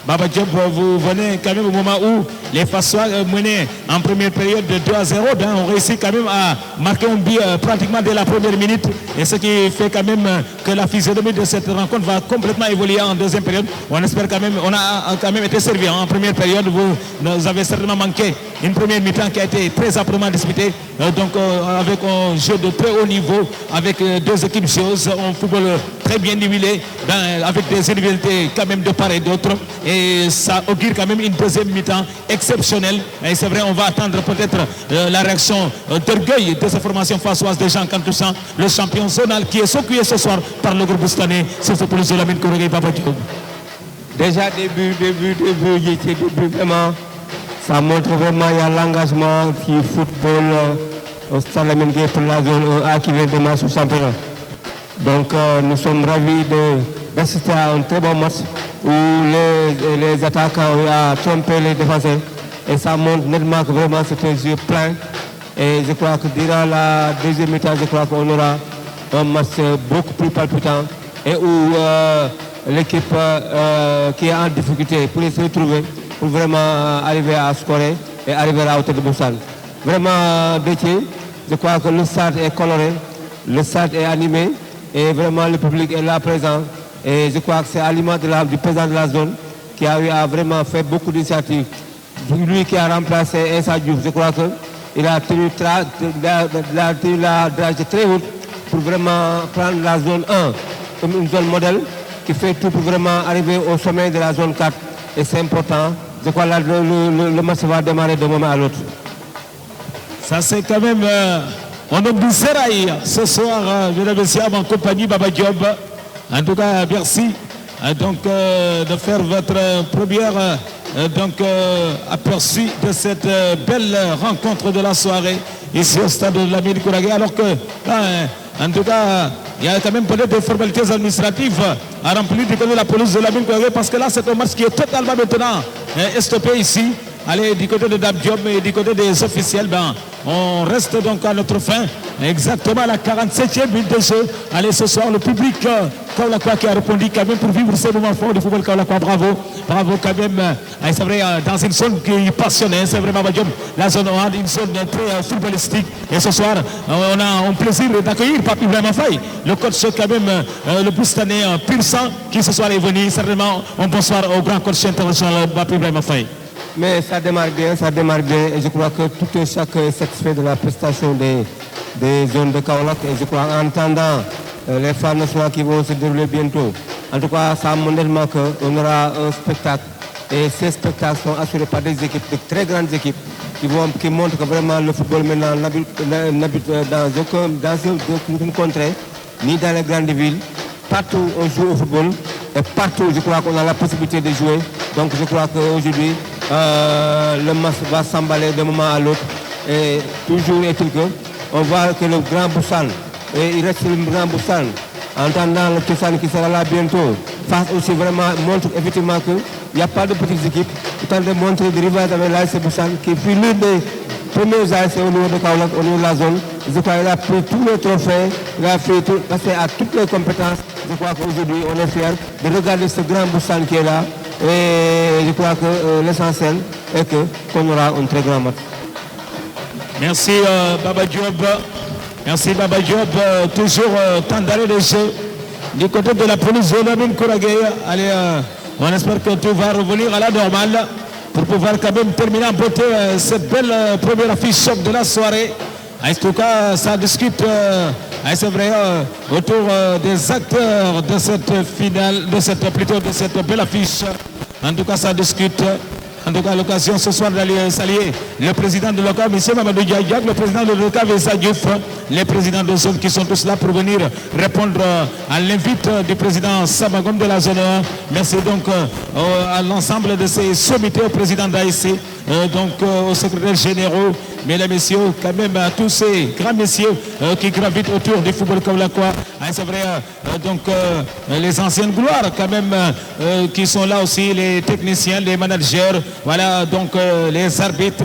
Baba Diop, vous venez quand même au moment où les Fassois menaient en première période de 2-0, ont réussi quand même à marquer un but pratiquement dès la première minute. Et ce qui fait quand même que la physionomie de cette rencontre va complètement évoluer en deuxième période. On espère quand même, on a quand même été servi en première période. Vous avez certainement manqué une première mi-temps qui a été très âprement disputée. Donc avec un jeu de très haut niveau, avec deux équipes joueuses, un football très bien nivelé, avec des individualités quand même de part et d'autre. Et ça augure quand même une deuxième mi-temps exceptionnelle. Et c'est vrai, on va attendre peut-être la réaction d'orgueil de cette formation fassoise de Jean Cantousan, le champion zonal qui est secoué ce soir par le groupe Boustané sur ce police de Lamine Kouragué. Déjà début, vraiment, ça montre vraiment il y a l'engagement du football au stade Lamine Kouragué pour la zone A qui vient de match au championnat. Donc nous sommes ravis d'assister à un très bon match où les attaquants ont trompé les défenseurs. Et ça montre nettement que vraiment c'est un jeu plein. Et je crois que durant la deuxième mi-temps, je crois qu'on aura un match beaucoup plus palpitant et où l'équipe qui est en difficulté pourrait se retrouver pour vraiment arriver à scorer et arriver à la hauteur de Boussane. Vraiment, Bétier, je crois que le stade est coloré, le stade est animé et vraiment le public est là présent. Et je crois que c'est à l'image du président de la zone qui a eu à vraiment fait beaucoup d'initiatives. Lui qui a remplacé Essa Diouf, je crois qu'il a tenu la dragée très haute pour vraiment prendre la zone 1 comme une zone modèle qui fait tout pour vraiment arriver au sommet de la zone 4. Et c'est important. Je crois que le match va démarrer d'un moment à l'autre. Ça c'est quand même on nom du Seraï ce soir, mesdames et messieurs, en compagnie Baba Diop. En tout cas, merci donc de faire votre première aperçu de cette belle rencontre de la soirée ici au stade de Lamine Kouragué. Alors que, en tout cas, il y a quand même peut-être des formalités administratives à remplir du côté de la police de Lamine Kouragué parce que là, c'est un match qui est totalement maintenant stoppé ici. Allez, du côté de Dame Diop et du côté des officiels, on reste donc à notre fin. Exactement à la 47e minute de jeu. Allez, ce soir, le public Kaolakois qui a répondu quand même pour vivre ces moments forts du football Kaolakois. Bravo, bravo quand même. C'est vrai, dans une zone qui est passionnée, c'est vraiment la zone A, une zone très footballistique. Et ce soir, on a un plaisir d'accueillir Papi Ibrahima Faye, le coach quand même, le Boustané pur sang, qui ce soir est venu. Certainement, un bonsoir au grand coach international Papi Ibrahima Faye. Mais ça démarre bien, et je crois que tout et chacun est satisfait de la prestation des zones de Kaolack. Et je crois en attendant les phares nationaux qui vont se dérouler bientôt. En tout cas, ça montre tellement qu'on aura un spectacle. Et ces spectacles sont assurés par des équipes, de très grandes équipes, qui montrent que vraiment le football maintenant n'habite dans aucune contrée, ni dans les grandes villes. Partout on joue au football et partout je crois qu'on a la possibilité de jouer. Donc je crois qu'aujourd'hui, le match va s'emballer d'un moment à l'autre. Et toujours est-il qu'on voit que le grand Boussane, et il reste le grand Boussane, en attendant le Toussaint qui sera là bientôt, face aussi vraiment montre effectivement qu'il n'y a pas de petites équipes, autant de montrer des rivales avec l'AS Boussane qui fut l'une premiers ASC au niveau de Kaolack, au niveau de la zone. Je crois qu'il a pris tous les trophées, il a fait tout, parce qu'il a toutes les compétences. Je crois qu'aujourd'hui, on est fiers de regarder ce grand Boustan qui est là. Et je crois que l'essentiel est qu'on aura un très grand match. Merci Baba Diop. Merci Baba Diop. Toujours temps d'arrêt de jeu du côté de la police de Lamine Kouragueï. Allez, on espère que tout va revenir à la normale pour pouvoir quand même terminer en beauté cette belle première affiche de la soirée. En tout cas, ça discute, c'est vrai, autour des acteurs de cette finale, de cette belle affiche. En tout cas, ça discute. En tout cas, l'occasion ce soir d'aller saluer le président de l'OCAV, M. Mamadou Diayak, le président de l'OCAV, Issa Diouf, les présidents de zone qui sont tous là pour venir répondre à l'invite du président Sabagom de la zone 1. Merci donc à l'ensemble de ces sommités, au président d'AIC, donc aux secrétaires généraux, mesdames et messieurs, quand même à tous ces grands messieurs qui gravitent autour du football kaolackois. C'est vrai, donc les anciennes gloires quand même qui sont là aussi, les techniciens, les managers, voilà, donc les arbitres,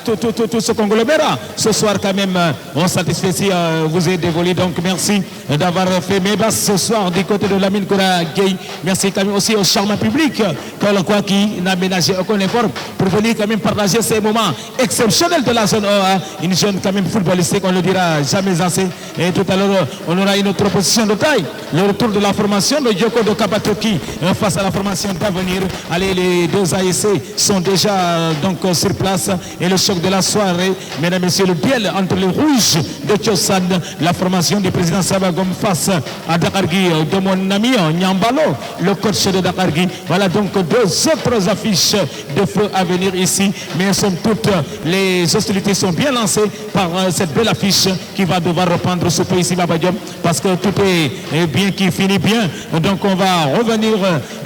tout ce conglomérat. Ce soir quand même, on satisfait si vous êtes dévolu. Donc merci d'avoir fait mes basses ce soir du côté de Lamine Kouragueï. Merci quand même aussi au charmant public kaolackois qui n'a ménagé aucun effort pour venir quand même partager ces moments exceptionnels de la zone A. Une jeune quand même footballistique, on ne le dira jamais assez. Et tout à l'heure, on aura une autre proposition de taille. Le retour de la formation de Yoko de Kabatoki face à la formation d'Avenir. Allez, les deux ASC sont déjà donc sur place. Et le choc de la soirée, mesdames et messieurs, le duel entre les rouges de Tchossan, la formation du président Sabagom face à Dakargui de mon ami Nyambalo, le coach de Dakargui. Voilà donc deux autres affiches de feu à venir ici. Mais somme toute, les hostilités sont bien lancées par cette belle affiche qui va devoir reprendre ce pays ici, Baba Diop, parce que tout est bien qui finit bien. Donc on va revenir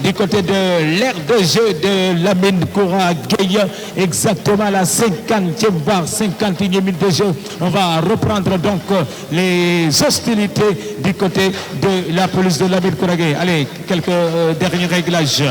du côté de l'aire de jeu de Lamine Kouragueï, exactement à la 50e voire 51e minute de jeu. On va reprendre donc les hostilités du côté de la police de Lamine Kouragueï. Allez, quelques derniers réglages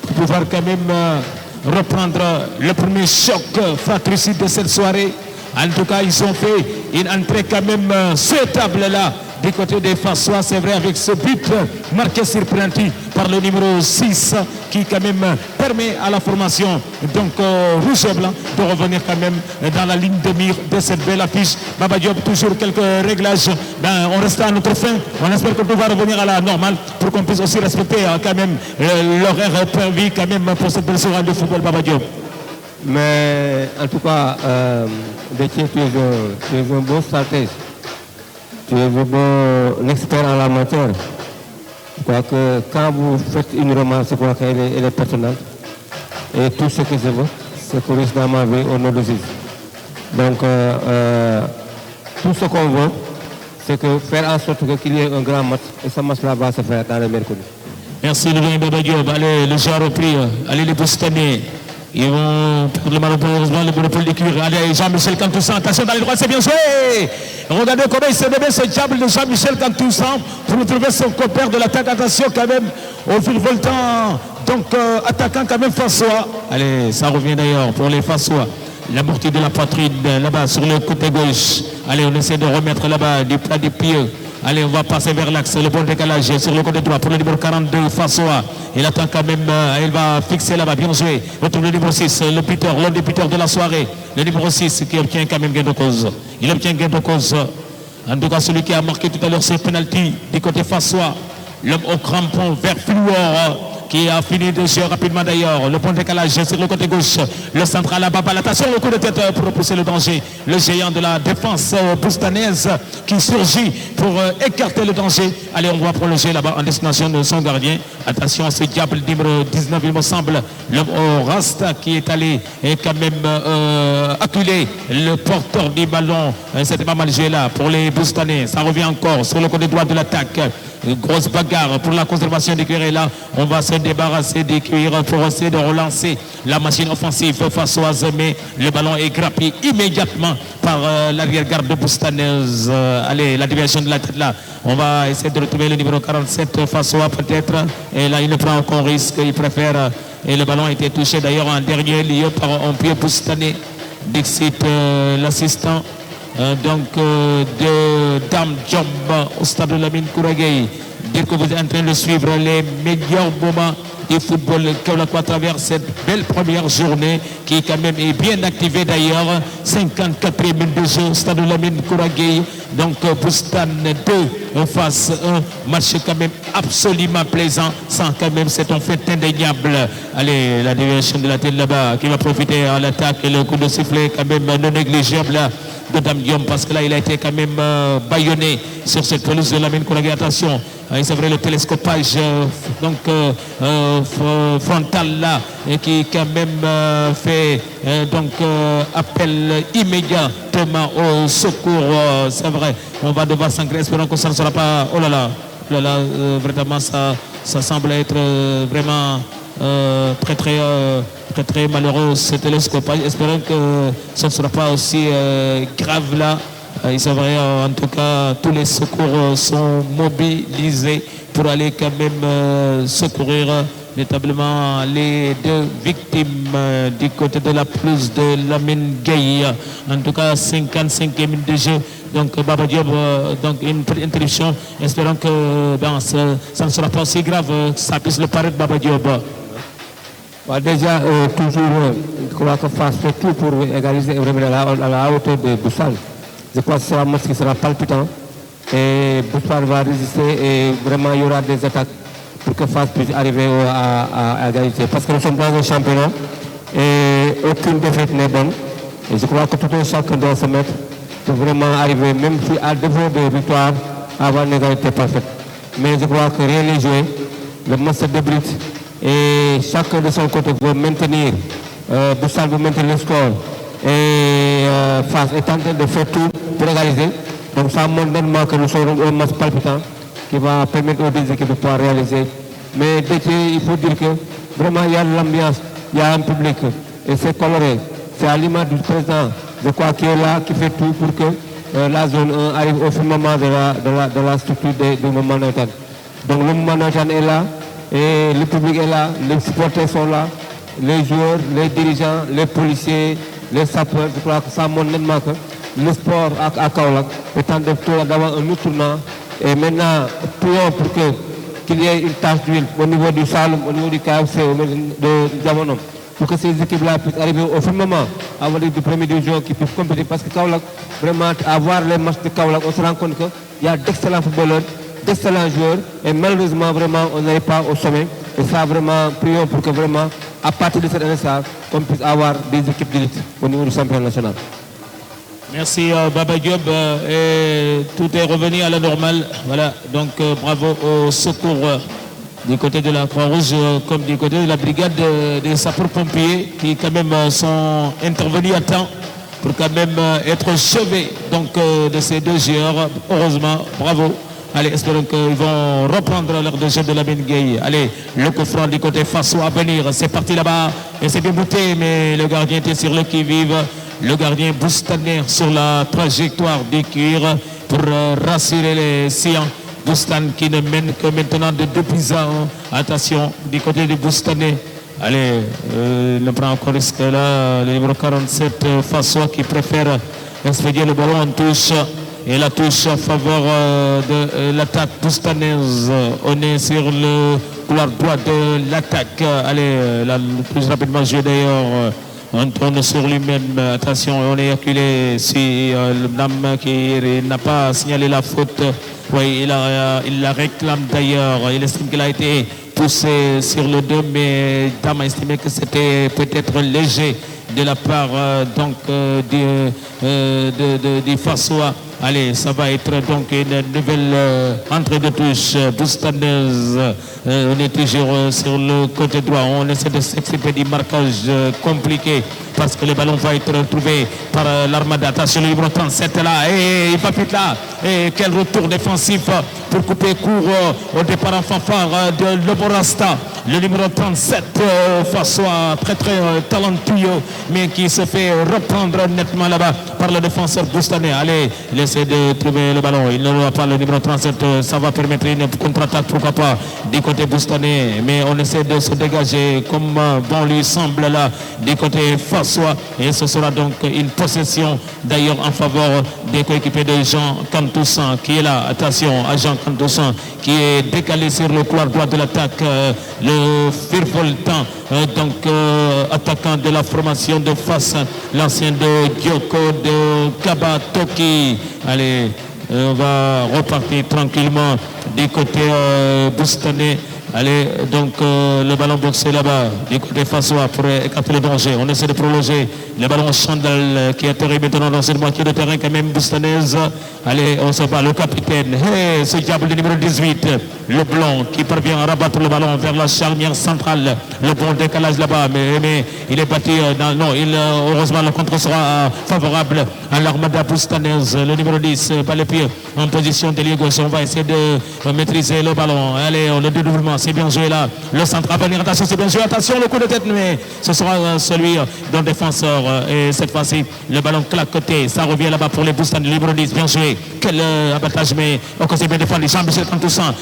pour pouvoir quand même reprendre le premier choc fratricide de cette soirée. En tout cas, ils ont fait une entrée quand même souhaitable là du côté des Fassois, c'est vrai, avec ce but marqué sur penalty par le numéro 6 qui quand même permet à la formation donc rouge et blanc de revenir quand même dans la ligne de mire de cette belle affiche. Baba Diop, toujours quelques réglages. On reste à notre fin. On espère que tout va revenir à la normale pour qu'on puisse aussi respecter quand même l'horaire prévu quand même pour cette belle soirée de football, Baba Diop. Mais en tout cas, Détier, tu es un bon stratège. Tu es un bon expert en la matière. Je crois que quand vous faites une remarque, je crois qu'elle est pertinente. Et tout ce que je veux, c'est que je dans ma vie au nom de Jésus. Donc, tout ce qu'on veut, c'est que faire en sorte qu'il y ait un grand match. Et ce match-là va se faire dans le mercredi. Merci, le Baba Diop. Allez, le jeu a repris. Allez, les Boustanais. Ils vont perdre malheureusement le monopole des cuir. Allez, Jean-Michel Cantoussan, attention dans les droits, c'est bien joué. Regardez comment il s'est donné ce diable de Jean-Michel Cantoussan pour retrouver son compère de l'attaque. Attention quand même au fil voltant. Donc attaquant quand même Fassois. Allez, ça revient d'ailleurs pour les Fassois. La mortier de la poitrine là-bas sur le côté gauche. Allez, on essaie de remettre là-bas du plat des pieds. Allez, on va passer vers l'axe, le bon décalage sur le côté droit pour le numéro 42, Fassois. Il attend quand même, il va fixer là-bas, bien joué. Retrouve le numéro 6, le Peter, l'un des Peter de la soirée. Le numéro 6 qui obtient quand même gain de cause. Il obtient gain de cause. En tout cas, celui qui a marqué tout à l'heure ses pénalty du côté Fassois. L'homme au crampon vert fluor qui a fini de jouer rapidement d'ailleurs. Le point de décalage sur le côté gauche. Le central à Baba. Attention, le coup de tête pour repousser le danger. Le géant de la défense boustanaise qui surgit pour écarter le danger. Allez, on va prolonger là-bas en destination de son gardien. Attention à ce diable numéro 19, il me semble. L'homme au Rasta qui est allé et quand même acculer le porteur du ballon. C'était pas mal joué là pour les Boustanais. Ça revient encore sur le côté droit de l'attaque. Une grosse bagarre pour la conservation des cuirs. Et là, on va se débarrasser des cuirs pour essayer de relancer la machine offensive fassoise. Mais le ballon est grappé immédiatement par l'arrière-garde de Boustanaise. Allez, la déviation de la tête là. On va essayer de retrouver le numéro 47 Fassois peut-être. Et là, il ne prend aucun risque. Il préfère. Et le ballon a été touché d'ailleurs en dernier lieu par un pied Boustanais. Dixit, l'assistant de Dame Job au stade de Lamine Kouragueï. Dire que vous êtes en train de suivre les meilleurs moments du football à travers cette belle première journée qui quand même est bien activée d'ailleurs. 54e minute de jeu, stade de Lamine Kouragueï. Donc Boustan 2 face 1. Match quand même absolument plaisant. Sans quand même c'est un fait indéniable. Allez, la déviation de la tête là-bas qui va profiter à l'attaque et le coup de sifflet quand même non négligeable de Dame Guillaume parce que là il a été quand même bâillonné sur cette pelouse de Lamine Kouragueï. Attention, c'est vrai le télescopage frontal là et qui quand même fait appel immédiatement au secours. C'est vrai, on va devoir s'engraisser, espérons que ça ne sera pas. Oh là là, vraiment ça semble être vraiment très malheureux ce télescopage. Espérons que ça ne sera pas aussi grave là. C'est vrai, en tout cas, tous les secours sont mobilisés pour aller quand même secourir véritablement les deux victimes du côté de la pelouse de Lamine Gueye. En tout cas, 55e minute de jeu. Donc Baba Diop, donc une petite interruption. Espérons que ça ne sera pas aussi grave que ça puisse le paraître, Baba Diop. Déjà, toujours, je crois que Fass fait tout pour égaliser à la hauteur de Boussal. Je crois que c'est un match qui sera palpitant et Boussal va résister et vraiment il y aura des attaques pour que Fass puisse arriver à égalité. Parce que nous sommes dans un championnat et aucune défaite n'est bonne. Et je crois que tout un chacun doit se mettre pour vraiment arriver, même si à défaut de victoire, à avoir une égalité parfaite. Mais je crois que rien n'est joué. Le match se débrite et chacun de son côté veut maintenir, Boussal veut maintenir le score. Et Fass est en train de faire tout pour égaliser. Donc ça montre nettement que nous sommes un match palpitant qui va permettre aux deux équipes de pouvoir réaliser. Mais il faut dire que vraiment il y a de l'ambiance, il y a un public et c'est coloré. C'est à l'image du président, je crois, qui est là, qui fait tout pour que la zone 1 arrive au firmament de la structure du moment national. Donc le moment national est là et le public est là, les supporters sont là, les joueurs, les dirigeants, les policiers, les sapeurs. Je crois que ça montre nettement que le sport à Kaolack est en train d'avoir un autre tournant. Et maintenant, prions pour qu'il y ait une tache d'huile au niveau du Saloum, au niveau du KFC, au niveau de Diamonom, pour que ces équipes-là puissent arriver au firmament avant du premier division qui puissent compétir. Parce que Kaolack, vraiment, à voir les matchs de Kaolack, on se rend compte qu'il y a d'excellents footballeurs, d'excellents joueurs, et malheureusement, vraiment, on n'est pas au sommet. Et ça, vraiment, prions pour que vraiment, à partir de cette année-là, qu'on puisse avoir des équipes d'élite au niveau du championnat national. Merci Baba Diop. Et tout est revenu à la normale. Voilà, donc bravo au secours du côté de la Croix-Rouge comme du côté de la brigade des sapeurs-pompiers qui quand même sont intervenus à temps pour quand même être sauvés donc, de ces deux joueurs. Heureusement, bravo. Allez, espérons qu'ils vont reprendre leur de jeu de Lamine Gueye. Allez, le coup franc du côté Fasso à venir. C'est parti là-bas et c'est bien bouté, mais le gardien était sur le qui-vive. Le gardien Boustaner sur la trajectoire du cuir pour rassurer les siens. Boustan qui ne mène que maintenant de 2 buts à 1. Attention du côté de Boustaner. Allez, le prend encore risque là. Le numéro 47 Fasso qui préfère expédier le ballon en touche. Et la touche en faveur de l'attaque boustanaise. On est sur le couloir droit de l'attaque. Allez, le plus rapidement joué d'ailleurs. On tourne sur lui-même. Attention, on est acculé. Si le dame qui n'a pas signalé la faute, oui, il la réclame d'ailleurs. Il estime qu'il a été poussé sur le dos, mais Dame a estimé que c'était peut-être léger de la part du Fassois. Allez, ça va être donc une nouvelle entrée de touche boustanaise. On est toujours sur le côté droit. On essaie de s'exprimer du marquage compliqué parce que le ballon va être trouvé par l'Armada. Attention, le numéro 37 là. Et il va vite là. Et quel retour défensif pour couper court au départ en fanfare de Loborasta. le numéro 37, François, très talentueux, mais qui se fait reprendre nettement là-bas par le défenseur boustanais. Allez, il essaie de trouver le ballon. Il ne voit pas le numéro 37. Ça va permettre une contre-attaque, pourquoi pas, du côté boustanais. Mais on essaie de se dégager comme bon lui semble là, du côté François. Et ce sera donc une possession d'ailleurs en faveur des coéquipiers de Jean Cantoussan qui est là. Attention à Jean Cantoussan qui est décalé sur le couloir droit de l'attaque. Le Firvoltan, attaquant de la formation de face, l'ancien de Dioko de Kabatoki. Allez, on va repartir tranquillement du côté boustanais. Allez, donc le ballon boxé là-bas, du côté Fassois pour écarter le danger. On essaie de prolonger le ballon Chandal qui atterrit maintenant dans cette moitié de terrain quand même boustanaise. Allez, on se bat, le capitaine. Hey, ce diable du numéro 18, le blanc qui parvient à rabattre le ballon vers la charnière centrale. Le bon décalage là-bas, mais il est battu. Heureusement, le contre sera favorable à l'Armada boustanaise. Le numéro 10, pas les pieds en position de l'ailier gauche. On va essayer de maîtriser le ballon. Allez, le dédoublement. C'est bien joué là. Le centre à venir. Attention, c'est bien joué. Attention, le coup de tête, mais ce sera celui d'un défenseur. Et cette fois-ci, le ballon claqueté. Ça revient là-bas pour les boosters du numéro 10. Bien joué. Quel abattage, mais encore c'est bien défendu. Jean-Michel Cantoussan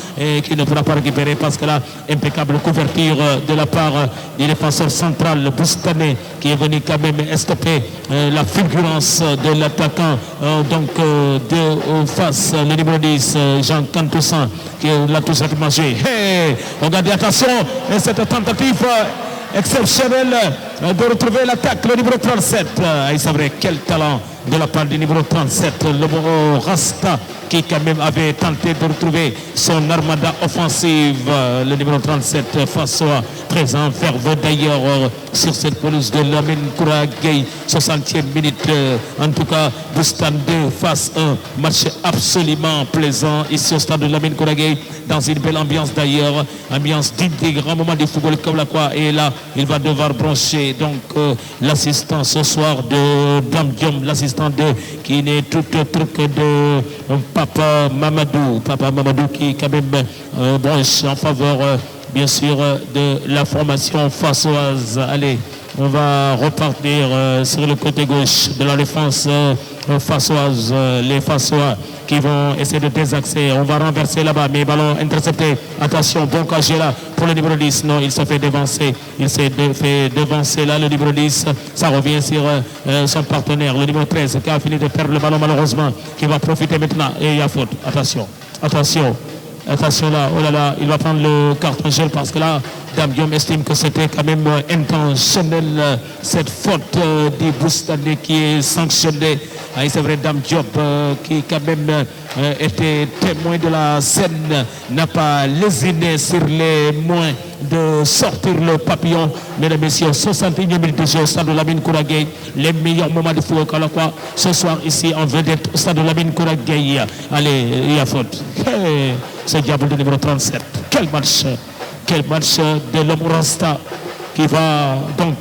qui ne pourra pas récupérer parce que là, impeccable couverture de la part du défenseur central, le boostanais, qui est venu quand même stopper la fulgurance de l'attaquant de face, le numéro 10, Jean Cantoussan, qui l'a tout simplement joué. Hey, regardez, attention, et cette tentative exceptionnelle de retrouver l'attaque, le numéro 37. Il savait quel talent de la part du numéro 37, le Rasta, qui quand même avait tenté de retrouver son armada offensive. Le numéro 37, François, présent fervent d'ailleurs sur cette pelouse de Lamine Kouragay, 60e minute. En tout cas, Boustan 2 face 1, match absolument plaisant ici au stade de Lamine Kouragay, dans une belle ambiance d'ailleurs, ambiance digne des grands moments du football comme la quoi. Et là, il va devoir brancher donc l'assistant ce soir de Dame Diom, l'assistant qui n'est tout autre que de Papa Mamadou qui quand même branche en faveur bien sûr de la formation fassoise. Allez, on va repartir sur le côté gauche de la défense fassoise, les Fassois qui vont essayer de désaxer. On va renverser là-bas, mais ballon intercepté. Attention, bon cagé là pour le numéro 10. Non, il se fait dévancer. Il s'est fait devancer là, le numéro 10. Ça revient sur son partenaire, le numéro 13, qui a fini de perdre le ballon malheureusement, qui va profiter maintenant. Et il y a faute. Attention, attention. Attention là, oh là là, il va prendre le carton jaune parce que là, Dame Diom estime que c'était quand même intentionnel cette faute du Boustanier qui est sanctionnée. C'est vrai, Dame Diop qui quand même était témoin de la scène n'a pas lésiné sur les moyens de sortir le papillon. Mesdames et messieurs, 61e minute de jeu au stade de Lamine Kouragay, les meilleurs moments de football ce soir ici en vedette au stade de Lamine Kouragay. Allez, il y a faute. Hey, ce diable de numéro 37. Quel match de l'homme Rasta qui va donc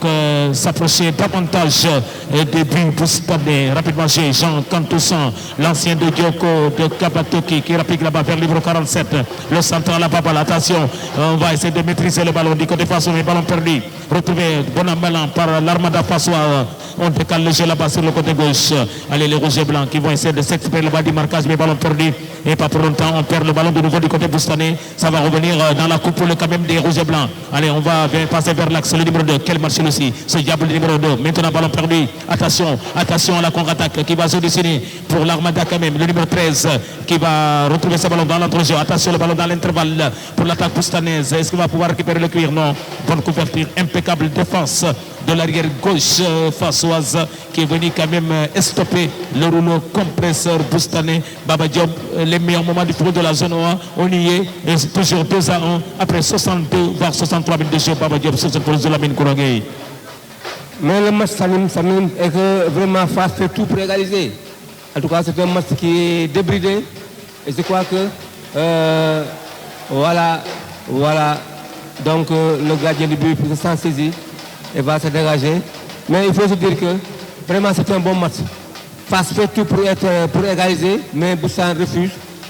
s'approcher davantage des buts Boustanier. Rapidement, j'ai Jean Cantoussan, l'ancien de Dioko de Kabatoki qui rapide là-bas vers le numéro 47. Le central là-bas, attention, on va essayer de maîtriser le ballon du côté Fassois, mais ballon perdu. Retrouvé bon an mal an par l'Armada Fassois. On décale le jeu là-bas sur le côté gauche. Allez, les rouges et blancs qui vont essayer de s'exprimer là-bas du marquage, mais ballon perdu. Et pas pour longtemps, on perd le ballon de nouveau du côté Boustanier. Ça va revenir dans la coupe quand même des rouges et blancs. Allez, on va passer vers l'axe, le numéro 2. Quel match aussi, ce diable numéro 2. Maintenant, ballon perdu. Attention, attention à la contre-attaque qui va se dessiner pour l'Armada quand même. Le numéro 13 qui va retrouver ce ballon dans l'entre-jeu. Attention, le ballon dans l'intervalle pour l'attaque boustanaise. Est-ce qu'il va pouvoir récupérer le cuir? Non. Bonne couverture, impeccable défense de l'arrière gauche fassoise qui est venu quand même stopper le rouleau compresseur boustanais. Baba Diop, les meilleurs moments du football de la zone 1, on y est, et c'est toujours 2-1 après 62 voire 63 minutes de jeu. Baba Diop sur cette police de Lamine Kouragay. Mais le match Salim est que vraiment Fass fait tout pour égaliser. En tout cas, c'est un match qui est débridé et je crois que voilà, donc le gardien du but se sent saisi et va se dégager. Mais il faut se dire que vraiment c'est un bon match. Fass fait tout pour égaliser, mais Boussan refuse.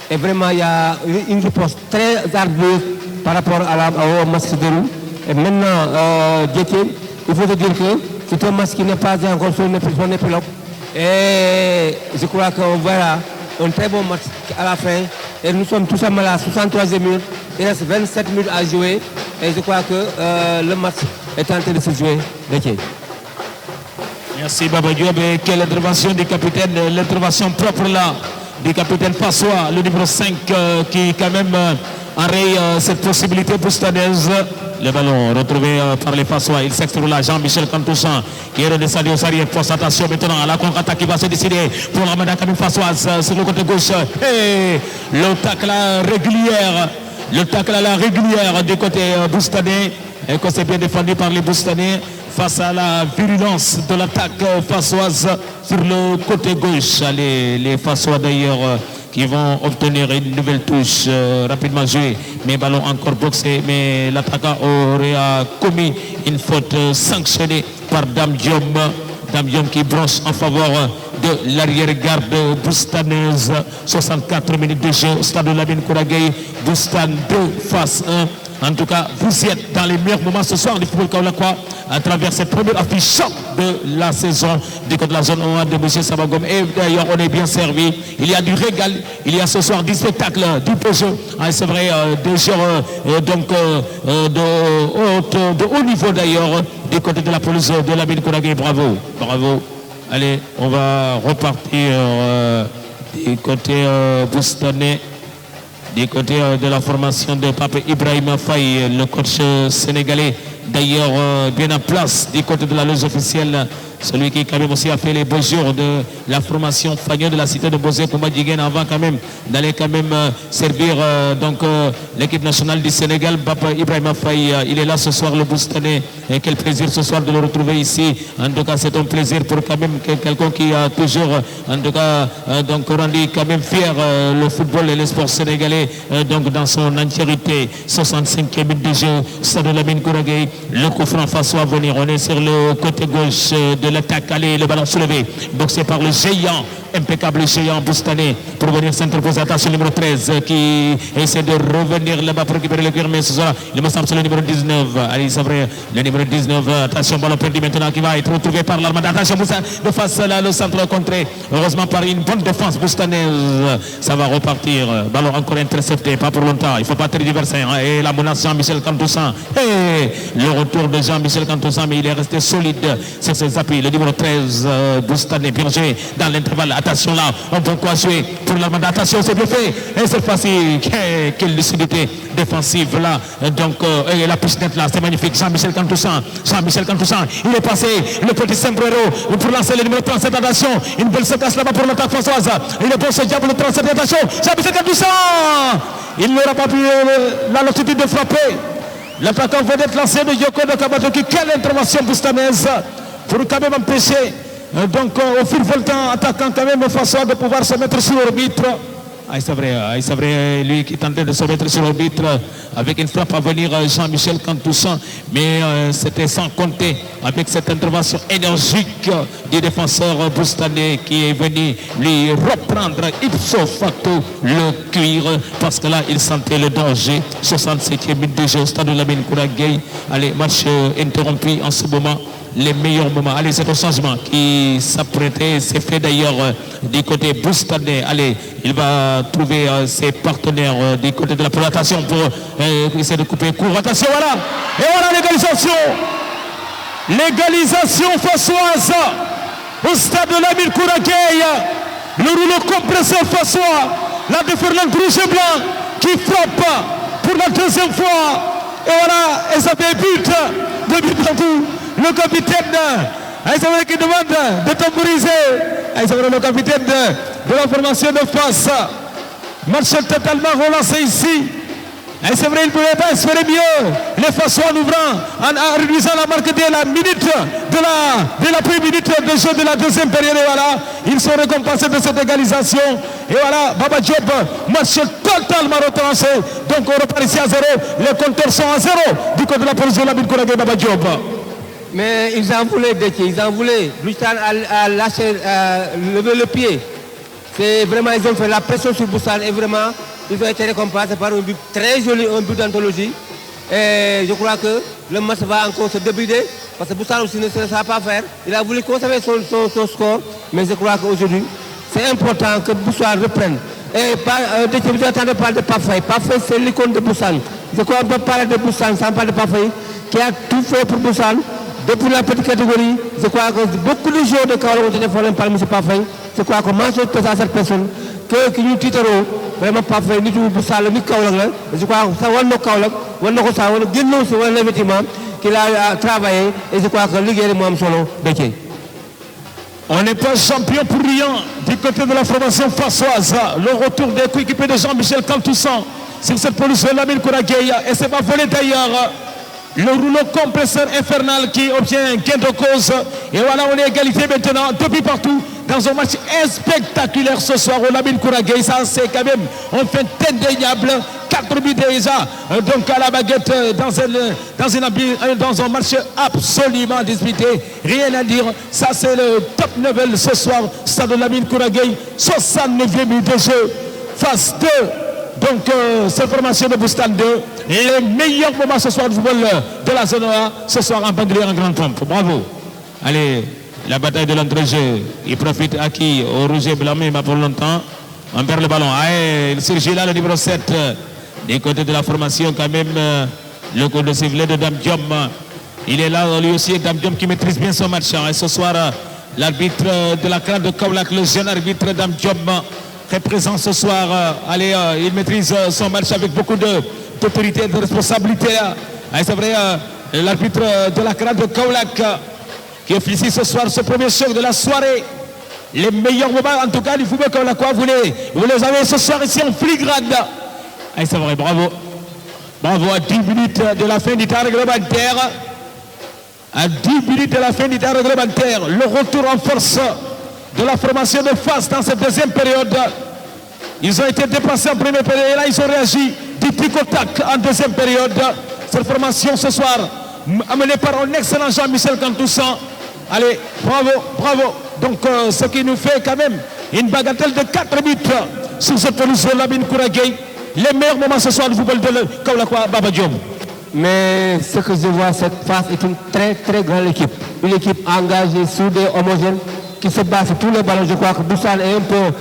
Et vraiment il y a une réponse très ardue par rapport au match de roue. Et maintenant, Détié, il faut te dire que c'est un match qui n'est pas encore sur son épilogue. Et je crois qu'on verra un très bon match à la fin. Et nous sommes tous à la 63e minute. Il reste 27 minutes à jouer. Et je crois que le match est en train de se jouer. Merci Baba Diop. Et quelle intervention du capitaine, l'intervention propre là du capitaine Passois, le numéro 5 qui quand même enraye cette possibilité boustanaise. Le ballon retrouvé par les Passois. Il s'extrait là, Jean-Michel Kantoussan qui est redescendu aux arrières. Force attention maintenant à la contre-attaque qui va se décider pour la Madame Camille Passoise sur le côté gauche. Et le tacle régulière. Le tacle à la régulière du côté boustanais. Et que c'est bien défendu par les boustanais face à la virulence de l'attaque fassoise sur le côté gauche. Les Fassois d'ailleurs qui vont obtenir une nouvelle touche rapidement jouée. Mais ballon encore boxé. Mais l'attaquant aurait commis une faute sanctionnée par Dame Diom. Dame Diom qui branche en faveur de l'arrière-garde boustanaise. 64 minutes de jeu. Stade de Lamine Kouragueï. Boustan 2 face 1. En tout cas, vous êtes dans les meilleurs moments ce soir du football kaolackois à travers cette première affiche de la saison du côté de la zone 1 de M. Sabagom. Et d'ailleurs, on est bien servi. Il y a du régal. Il y a ce soir du spectacle, du beau jeu. C'est vrai, des joueurs de haut niveau d'ailleurs du côté de la police de Lamine Kouragueï. Bravo, bravo. Allez, on va repartir du côté boustanais. Du côté de la formation de Pape Ibrahima Faye, le coach sénégalais, d'ailleurs bien en place du côté de la loge officielle, celui qui quand même aussi a fait les beaux jours de la formation Fagnon de la cité de Bosé pour Madjiguen avant quand même d'aller quand même servir l'équipe nationale du Sénégal. Pape Ibrahima Faye, il est là ce soir, le Boustanais, et quel plaisir ce soir de le retrouver ici. En tout cas, c'est un plaisir pour quand même quelqu'un qui a toujours en tout cas rendu quand même fier le football et le sport sénégalais donc dans son entièreté. 65e minute de jeu, Stade de Lamine Kouragueï, le coup franc face à venir. On est sur le côté gauche de l'attaque. Allez, le ballon soulevé, boxé par le géant, impeccable géant boustanais pour venir s'interposer. Attention, le numéro 13 qui essaie de revenir là-bas pour récupérer le cuir, mais ce soir, il me semble c'est le numéro 19. Allez, c'est vrai, le numéro 19. Attention, ballon perdu maintenant qui va être retrouvé par l'Armada. Attention, de face là, le centre contré. Heureusement, par une bonne défense boustanaise, ça va repartir. Ballon encore intercepté, pas pour longtemps. Il ne faut pas tergiverser. Et la menace Jean-Michel Kantoussan. Et le retour de Jean-Michel Kantoussan, mais il est resté solide sur ses appuis. Le numéro 13, Boustanais, bien joué dans l'intervalle. Attention là, on peut quoi jouer pour l'Armada. Attention, c'est bien fait. Et cette fois-ci, quelle lucidité défensive là. Donc, et la pichenette là, c'est magnifique. Jean-Michel Kantoussan. Jean-Michel Kantoussan, il est passé. Le petit sombrero pour lancer le numéro 37. Attention, une belle séquence là-bas pour l'attaque françoise. Il est bon ce diable, le 37. Attention, Jean-Michel Kantoussan. Il n'aura pas pu la latitude de frapper. L'attaquant vedette lancé de Yoko de Kabatoki. Quelle intervention boustanaise pour quand même empêcher au fil voltant attaquant quand même façon de pouvoir se mettre sur l'arbitre. C'est vrai, lui qui tentait de se mettre sur l'arbitre avec une frappe à venir Jean-Michel Kantoussan, mais c'était sans compter avec cette intervention énergique du défenseur boustanais qui est venu lui reprendre ipso facto le cuir parce que là il sentait le danger. 67e minute de jeu, Stade de Lamine Kouragueï. Allez, match interrompu en ce moment. Les meilleurs moments. Allez, c'est un changement qui s'apprêtait, c'est fait d'ailleurs du côté boustanais. Allez, il va trouver ses partenaires du côté de la présentation pour essayer de couper court. Attention, voilà. Et voilà l'égalisation. L'égalisation fassoise au Stade de Lamine Kouragueï. Le rouleau compresseur fassois. La déferlante rouge et blanc qui frappe pour la deuxième fois. Et voilà, et ça fait but de partout. Le capitaine, c'est vrai qu'il demande de temporiser. C'est vrai le capitaine de la formation de face. Match totalement relancé ici. C'est vrai, il ne pouvait pas espérer mieux. Les Fassois en ouvrant, en réduisant la marque de la minute de la première minute de jeu de la deuxième période. Et voilà, ils sont récompensés de cette égalisation. Et voilà, Baba Diop, match totalement retranché. Donc on repart ici à 0. Les compteurs sont à 0 du côté de la police de Lamine Kouragueï, Baba Diop. Mais ils en voulaient, Détié, ils en voulaient. Boustan a lâché, levé le pied. C'est vraiment, ils ont fait la pression sur Boustan et vraiment, ils ont été récompensés par un but très joli, un but d'anthologie. Et je crois que le match va encore se débrider parce que Boussan aussi ne sera pas faire. Il a voulu conserver son score, mais je crois qu'aujourd'hui, c'est important que Boussan reprenne. Et vous entendez parler de Pafay. Pafay, c'est l'icône de Boussan. Je crois qu'on peut parler de Boussan sans parler de Pafay, qui a tout fait pour Boussan. Depuis la petite catégorie, je crois que beaucoup de joueurs de Kaolack ont été formés par M. Pafay. Je crois que mention à cette personne que nous titrons vraiment Pafay, nous sommes Boussan, nous Kaolack. Je crois que ça va nous Kaolack, nous avons ça, nous avons un événement qu'il a travaillé et je crois que l'Iguerre est mon solo métier. On n'est pas champion pour rien du côté de la formation fassoise. Le retour des coéquipiers de Jean-Michel Kantoussan sur cette police de Lamine Kouragueya. Et c'est pas volé d'ailleurs. Le rouleau compresseur infernal qui obtient gain de cause. Et voilà, on est égalité maintenant, depuis partout, dans un match spectaculaire ce soir au Lamine Kouragueya. Ça, c'est quand même, on fait indéniable. 4 buts déjà, donc à la baguette, dans un match absolument disputé. Rien à dire. Ça, c'est le top level ce soir. Stade de Lamine Kouragueya, 69e but de jeu, face 2. Donc, cette formation de Boustan 2, les meilleurs moments ce soir du football de la zone A, ce soir en Bandelier en grande pompe. Bravo. Allez, la bataille de l'entrejeu. Il profite à qui? Au rouge et blanc, mais pas pour longtemps. On perd le ballon. Allez, il surgit là, le numéro 7. Des côtés de la formation, quand même, le coup de sifflet de Dame Diom. Il est là, lui aussi, Dame Diom qui maîtrise bien son match. Et ce soir, l'arbitre de la crâne de Kaolack, le jeune arbitre Dame Diom, très présent ce soir. Allez, il maîtrise son match avec beaucoup d'autorité et de responsabilité. C'est vrai, l'arbitre de la crâne de Kaolack qui officie ce soir ce premier choc de la soirée. Les meilleurs moments, en tout cas, du football kaolackois, vous les avez ce soir ici en filigrane. C'est vrai, bravo. Bravo à 10 minutes de la fin du temps réglementaire. À 10 minutes de la fin du temps réglementaire, le retour en force de la formation de face dans cette deuxième période. Ils ont été dépassés en première période et là ils ont réagi du tic au tac en deuxième période. Cette formation ce soir, amenée par un excellent Jean-Michel Kantoussan. Allez, bravo, bravo. Donc ce qui nous fait quand même une bagatelle de 4 buts sur cette police de Lamine Kouragueya. Les meilleurs moments ce soir du football de Kaolackois, Baba Diom. Mais ce que je vois, cette phase est une très très grande équipe. Une équipe engagée, soudée, homogène, qui se bat sur tous les ballons. Je crois que Boussan est un peu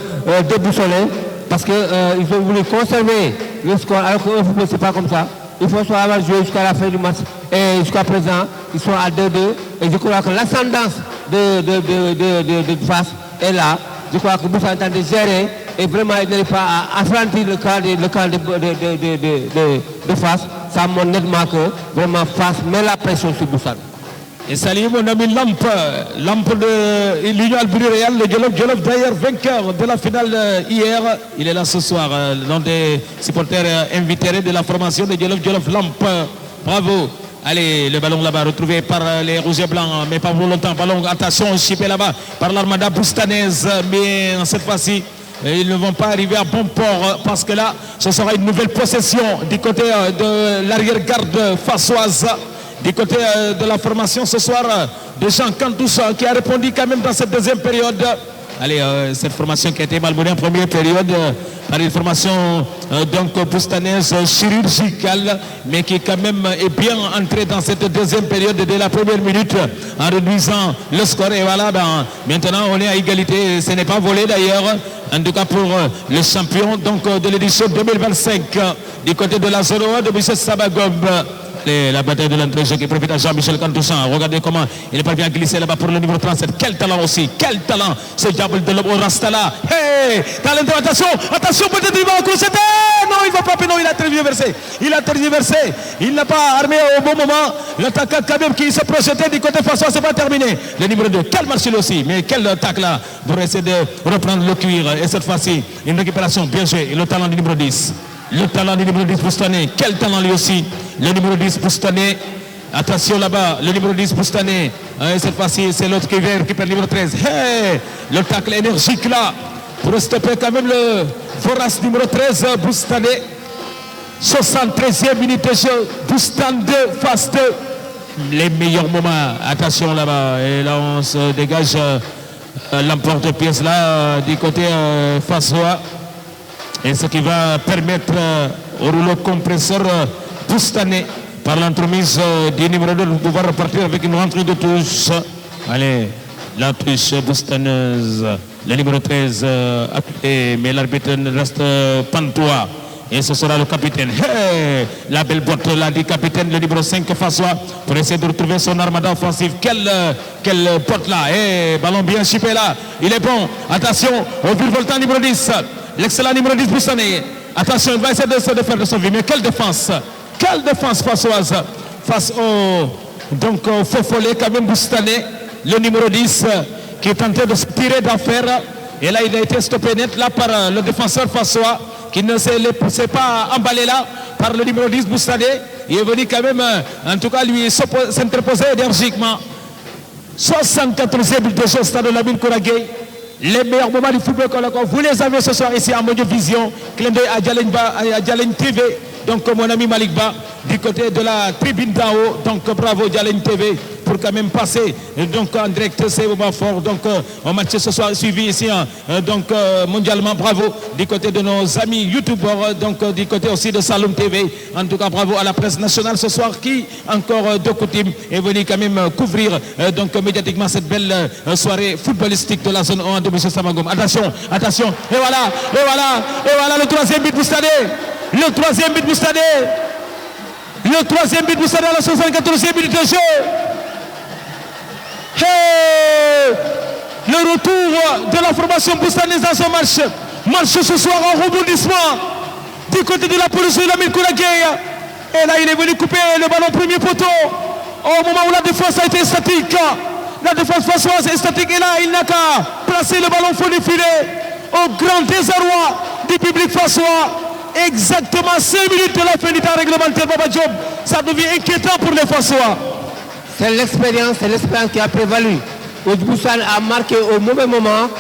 déboussolé parce qu'ils ont voulu conserver le score. Alors qu'un football, ce n'est pas comme ça. Il faut soit avoir joué jusqu'à la fin du match. Et jusqu'à présent, ils sont à 2-2. Et je crois que l'ascendance de face est là. Je crois que Boussan est en train de gérer. Et vraiment, il n'arrive pas à affronter le camp de face. Ça montre nettement que vraiment face met la pression sur Boussan. Et salut mon ami Lampe de l'Union Albury Real, le Jolof d'ailleurs vainqueur de la finale hier. Il est là ce soir, l'un des supporters invités de la formation de Jolof Lampe. Bravo. Allez, le ballon là-bas retrouvé par les rouges et blancs, mais pas pour longtemps. Ballon, attention, chippé là-bas par l'Armada boustanaise, mais cette fois-ci, ils ne vont pas arriver à bon port parce que là, ce sera une nouvelle possession du côté de l'arrière-garde fassoise, du côté de la formation ce soir de Jean Kantoussan qui a répondu quand même dans cette deuxième période. Allez, cette formation qui a été malmenée en première période par une formation donc boustanaise chirurgicale, mais qui quand même est bien entrée dans cette deuxième période dès la première minute en réduisant le score. Et voilà, maintenant on est à égalité. Ce n'est pas volé d'ailleurs, en tout cas pour le champion donc, de l'édition 2025 du côté de la zone 1 de M. Sabagom. La bataille de l'entrejeu qui profite à Jean-Michel Kantoussan. Regardez comment il parvient à glisser là-bas pour le numéro 37. Quel talent aussi, quel talent ce diable de l'homme au Rastala. Hey, talent, attention, attention, peut-être il va accrocher. Non, il va frapper, non, il a tergiversé. Il n'a pas armé au bon moment. L'attaquant quand même qui s'est projeté du côté François, c'est pas terminé. Le numéro 2, quel marché aussi, mais quelle attaque là pour essayer de reprendre le cuir. Et cette fois-ci, une récupération bien jouée. Et le talent du numéro 10. Le talent du numéro 10 Boustané. Quel talent lui aussi. Le numéro 10 Boustané. Attention là-bas. Le numéro 10 Boustané. Cette fois-ci, c'est l'autre qui vient récupérer le numéro 13. Hey, le tacle énergique là. Pour stopper quand même le Foras numéro 13 Boustané. 73e minute de jeu. Boustan 2 face 2. Les meilleurs moments. Attention là-bas. Et là, on se dégage l'emporte-pièce là du côté Fassois. Et ce qui va permettre au rouleau compresseur Boustané par l'entremise du numéro 2 de pouvoir repartir avec une rentrée de touche. Allez, la touche boustaneuse. Le numéro 13 appelé, mais l'arbitre reste pantois. Et ce sera le capitaine. Hey, la belle botte là du capitaine, le numéro 5 Fassois, pour essayer de retrouver son armada offensive. Quelle botte là. Hey, ballon bien chipé là. Il est bon. Attention au virevoltant numéro 10. L'excellent numéro 10 Boussané. Attention, il va essayer de se faire de son vie. Mais quelle défense. Quelle défense Fassoise. Face au faux follet quand même Boussané. Le numéro 10 qui est tenté de se tirer d'affaire. Et là, il a été stoppé net là par le défenseur Fassois, qui ne s'est pas emballé là par le numéro 10 Boussané. Il est venu quand même, en tout cas, lui s'interposer énergiquement. 74e but de jeu au stade de Lamine Kouragueye. Les meilleurs moments du football qu'on vous les avez ce soir ici en Modio Vision. Clin d'œil à Dialène TV. Donc mon ami Malikba du côté de la tribune d'en haut. Donc bravo Dialène TV pour quand même passer donc en direct ces moments forts. Donc un match ce soir suivi ici mondialement. Bravo du côté de nos amis youtubeurs. Donc du côté aussi de Saloum TV. En tout cas bravo à la presse nationale ce soir qui encore de coutume est venu quand même couvrir donc médiatiquement cette belle soirée footballistique de la zone 1 de M. Samagom. Attention et voilà le troisième but Boussané. Le troisième but Boussané. Le troisième but Boussané à la 74e minute de jeu. Hey! Le retour de la formation Boussané dans son match. Match ce soir en rebondissement du côté de la police de Lamine Kouragueye. Et là il est venu couper le ballon premier poteau. Au moment où la défense a été statique. La défense fassoise est statique et là il n'a qu'à placer le ballon fond du filet. Au grand désarroi du public fassois. Exactement 5 minutes de la fin du temps réglementaire, Baba Diop. Ça devient inquiétant pour les Fassois. C'est l'expérience qui a prévalu. Boussané a marqué au mauvais moment.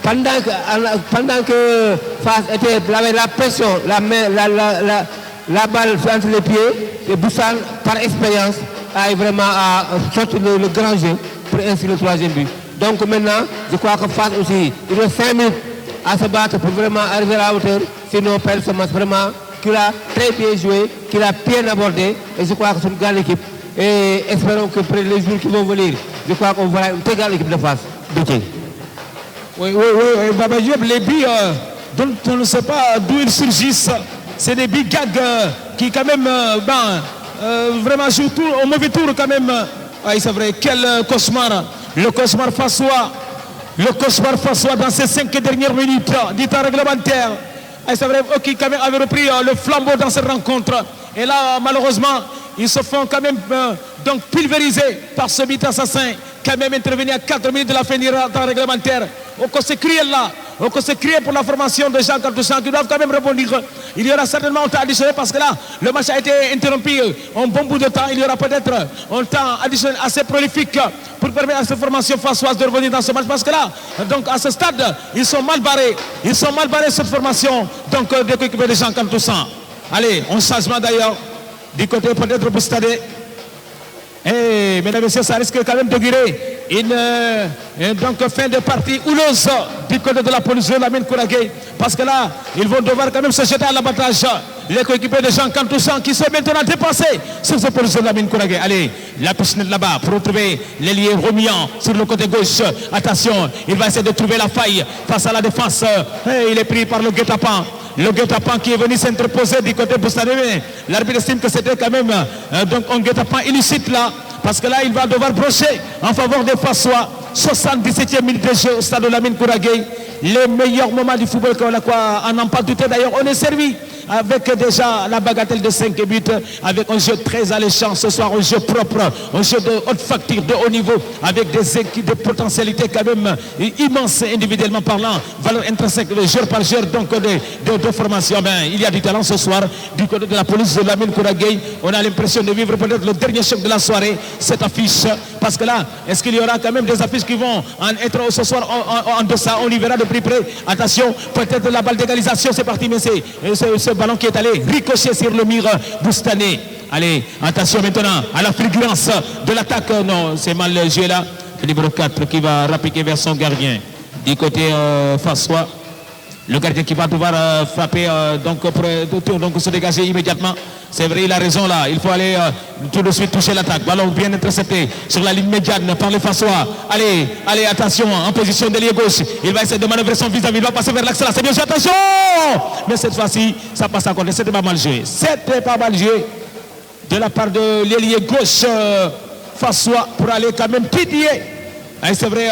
Pendant que Fass avait la pression, la balle entre les pieds, et Boussané, par expérience, a vraiment sorti le grand jeu pour inscrire le troisième but. Donc maintenant, je crois que Fass aussi, il reste 5 minutes à se battre pour vraiment arriver à la hauteur. Sinon, perd ce match vraiment qu'il a très bien joué, qu'il a bien abordé. Et je crois que c'est une grande équipe. Et espérons que pour les jours qui vont venir, je crois qu'on verra une très grande équipe de Fass. Oui, Baba Diop, les billes dont on ne sait pas d'où ils surgissent, c'est des billes gags qui quand même vraiment jouent au mauvais tour quand même. Ah, c'est vrai, quel cauchemar. Le cauchemar fassois. Le cauchemar fassois dans ces 5 dernières minutes du temps réglementaire. Et c'est vrai qu'ils quand même avaient repris le flambeau dans cette rencontre. Et là, malheureusement, ils se font quand même donc pulvériser par ce but assassin. Quand même intervenu à 4 minutes de la fin du temps réglementaire. On s'est crié là. On s'est crié pour la formation de Jean Cartouchan qui doivent quand même rebondir. Il y aura certainement un temps additionnel parce que là, le match a été interrompu un bon bout de temps. Il y aura peut-être un temps additionnel assez prolifique pour permettre à cette formation fassoise de revenir dans ce match. Parce que là, donc à ce stade, ils sont mal barrés. Ils sont mal barrés cette formation donc des coéquipiers de Jean Cartouchan. Allez, un changement d'ailleurs du côté peut-être Boussané. Et mesdames et messieurs, ça risque quand même de durer une donc fin de partie houleuse du côté de la police de Lamine Kouragueye. Parce que là, ils vont devoir quand même se jeter à l'abattage. Les coéquipiers de Jean Cartouchan qui sont maintenant dépassés sur ce police de Lamine Kouragueye. Allez, la piscine là-bas pour retrouver l'ailier Romian sur le côté gauche. Attention, il va essayer de trouver la faille face à la défense. Et il est pris par le guet-apens. Le guet-apens qui est venu s'interposer du côté Boussané. L'arbitre estime que c'était quand même donc un guet-apens illicite là. Parce que là, il va devoir brocher en faveur des Fassois. 77e minute de jeu au stade de Lamine Kouragueye. Les meilleurs moments du football qu'on a quoi, à n'en pas douter. D'ailleurs, on est servi avec déjà la bagatelle de 5 buts, avec un jeu très alléchant ce soir, un jeu propre, un jeu de haute facture, de haut niveau, avec des équipes de potentialité quand même immenses individuellement parlant, valeur intrinsèque jour par jour, donc de formation. Ben, il y a du talent ce soir du côté de la police de Lamine Kouragueye. On a l'impression de vivre peut-être le dernier choc de la soirée, cette affiche, parce que là, est-ce qu'il y aura quand même des affiches qui vont être ce soir en deçà, on y verra de plus près. Attention, peut-être la balle d'égalisation, c'est parti, mais c'est ce ballon qui est allé ricocher sur le mur Boussané. Allez, attention maintenant à la fulgurance de l'attaque. Non, c'est mal joué là. Le numéro 4 qui va rappliquer vers son gardien. Du côté Fassois, Le gardien qui va devoir frapper donc pour se dégager immédiatement. C'est vrai, il a raison là. Il faut aller tout de suite toucher l'attaque. Ballon bien intercepté sur la ligne médiane par les Fassois. Allez, allez, attention, en position d'ailier gauche. Il va essayer de manœuvrer son vis-à-vis. Il va passer vers l'axe là. C'est bien joué, attention! Mais cette fois-ci, ça passe à côté. C'était pas mal joué. C'était pas mal joué de la part de l'ailier gauche Fassois pour aller quand même titiller. C'est vrai,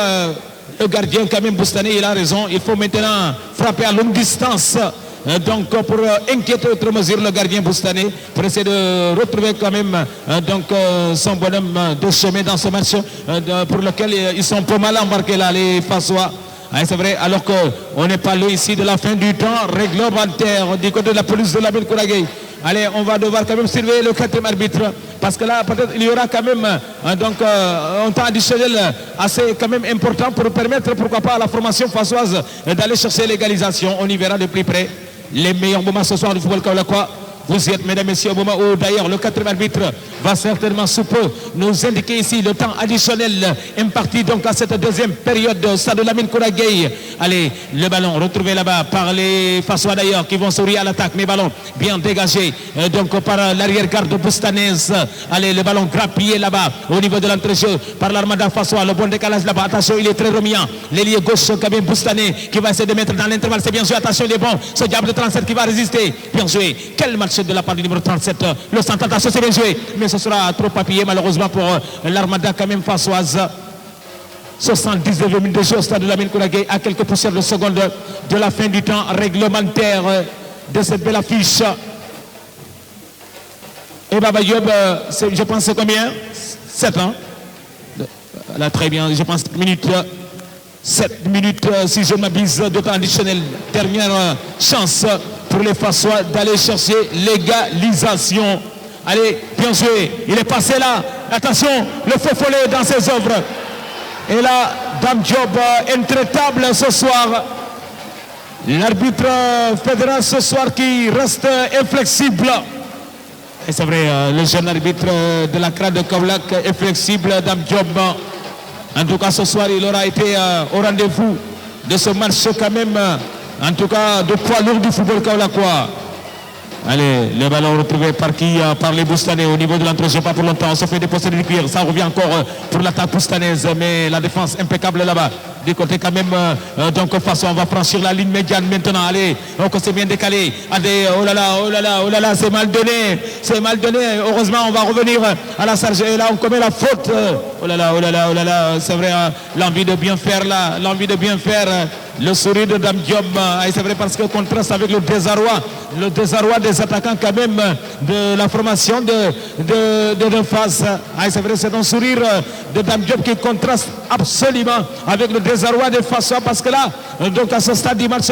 le gardien quand même Boustane, il a raison. Il faut maintenant frapper à longue distance. Donc pour inquiéter autre mesure le gardien Boustane, pour essayer de retrouver quand même son bonhomme de chemin dans ce match pour lequel ils sont pas mal embarqués là, les Fassois. C'est vrai, alors qu'on n'est pas loin ici de la fin du temps réglementaire du côté de la police de Lamine Kouragueye. Allez, on va devoir quand même surveiller le 4e arbitre, parce que là, peut-être, il y aura quand même un temps additionnel assez quand même important pour permettre, pourquoi pas, à la formation fassoise d'aller chercher l'égalisation. On y verra de plus près les meilleurs moments ce soir du football kaolackois. Vous y êtes, mesdames et messieurs, au moment où d'ailleurs le 4e arbitre va certainement sous peu nous indiquer ici le temps additionnel imparti donc à cette deuxième période au stade de Lamine Kouragueye. Allez, le ballon retrouvé là-bas par les Fassois d'ailleurs qui vont sourire à l'attaque, mais ballon bien dégagé donc par l'arrière-garde boustanaise. Allez, le ballon grappillé là-bas au niveau de l'entrejeu par l'Armada Fassois. Le bon décalage là-bas, attention, il est très remuant. L'ailier gauche Kabim Boustané qui va essayer de mettre dans l'intervalle, c'est bien joué, attention, il est bon. Ce diable de 37 qui va résister, bien joué. Quel match de la part du numéro 37, le centre, attention, c'est bien joué, mais ce sera trop papillé malheureusement pour l'Armada quand même fassoise. 79 minutes de jeu au stade de Lamine Kouragueye à quelques poussières de secondes de la fin du temps réglementaire de cette belle affiche. Et Baba Diop, je pense c'est combien 7 ans. Là, très bien, je pense 7 minutes si je m'abuse de temps additionnel. Dernière chance pour les Fassois d'aller chercher l'égalisation. Allez, bien joué, il est passé là. Attention, le faux follet dans ses œuvres. Et là, Dame Diop intraitable ce soir. L'arbitre fédéral ce soir qui reste inflexible. Et c'est vrai, le jeune arbitre de la CRA de Kaolack est flexible, Dame Diop. En tout cas, ce soir, il aura été au rendez-vous de ce match quand même, en tout cas, de poids lourd du football kaolackois. Allez, le ballon retrouvé par qui? Par les Boustanais au niveau de l'entrejeu, pas pour longtemps. On se fait déposer du cuir. Ça revient encore pour l'attaque boustanaise, mais la défense impeccable là-bas. Du côté quand même, donc façon, on va franchir la ligne médiane maintenant. Allez, donc c'est bien décalé. Allez, oh là là, oh là là, oh là là, c'est mal donné. C'est mal donné. Heureusement, on va revenir à la charge. Et là, on commet la faute. Oh là là, oh là là, oh là là. C'est vrai, l'envie de bien faire là, l'envie de bien faire. Le sourire de Dame Diop, et c'est vrai parce que contraste avec le désarroi des attaquants quand même de la formation de face. C'est vrai, c'est un sourire de Dame Diop qui contraste absolument avec le désarroi des Fassois parce que là, donc à ce stade du match,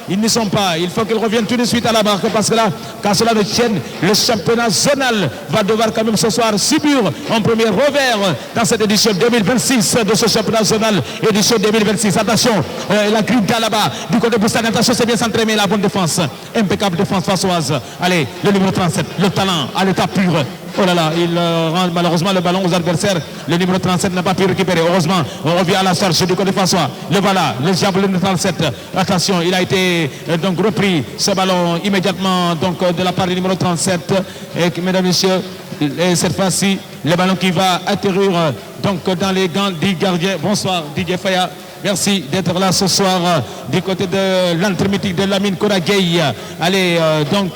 ils n'y sont pas. Il faut qu'ils reviennent tout de suite à la marque parce que là, quand cela ne tienne, le championnat zonal va devoir quand même ce soir subir un premier revers dans cette édition 2026 de ce championnat zonal, édition 2026. Attention, la Grinta là-bas, du côté de Boustan, attention, c'est bien centré, mais la bonne défense, impeccable défense fassoise. Allez, le numéro 37, le talent à l'état pur. Oh là là, il rend malheureusement le ballon aux adversaires. Le numéro 37 n'a pas pu récupérer. Heureusement, on revient à la charge du côté Fassois. Le voilà, le diable numéro 37. Attention, il a été donc repris ce ballon immédiatement donc de la part du numéro 37. Et mesdames et messieurs, et cette fois-ci, le ballon qui va atterrir donc dans les gants du gardien. Bonsoir Didier Faya. Merci d'être là ce soir du côté de l'entre-mythique de Lamine Kouragueye. Allez, donc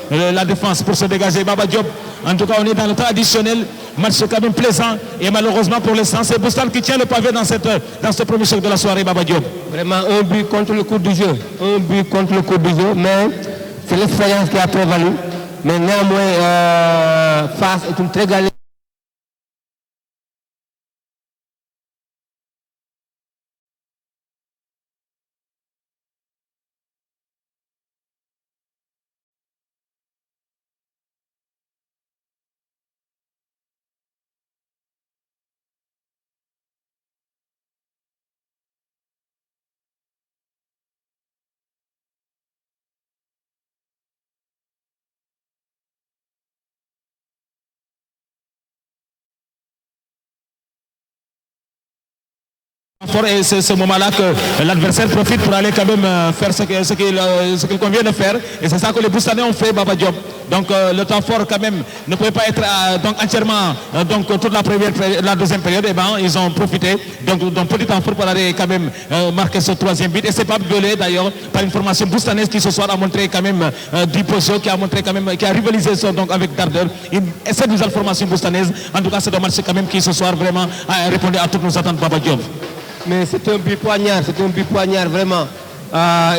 la défense pour se dégager. Baba Diop, en tout cas on est dans le temps additionnel. Match quand même plaisant et malheureusement pour l'instant c'est Boustan qui tient le pavé dans ce premier choc de la soirée, Baba Diop. Vraiment un but contre le cours du jeu. Un but contre le cours du jeu, mais c'est l'expérience qui a prévalu. Mais néanmoins, face est une très grande Et c'est ce moment-là que l'adversaire profite pour aller quand même faire ce qu'il convient de faire. Et c'est ça que les Boustanais ont fait, Baba Diop. Donc le temps fort quand même ne pouvait pas être donc entièrement toute la deuxième période. Et ben ils ont profité donc d'un petit temps fort pour aller quand même marquer ce troisième but. Et c'est pas violé d'ailleurs par une formation boustanaise qui ce soir a montré quand même du poteau, qui a montré quand même, qui a rivalisé donc avec Darder. Et cette nouvelle formation boustanaise, en tout cas c'est dommage quand même qui ce soir vraiment a répondu à toutes nos attentes, Baba Diop. Mais c'est un but poignard, vraiment.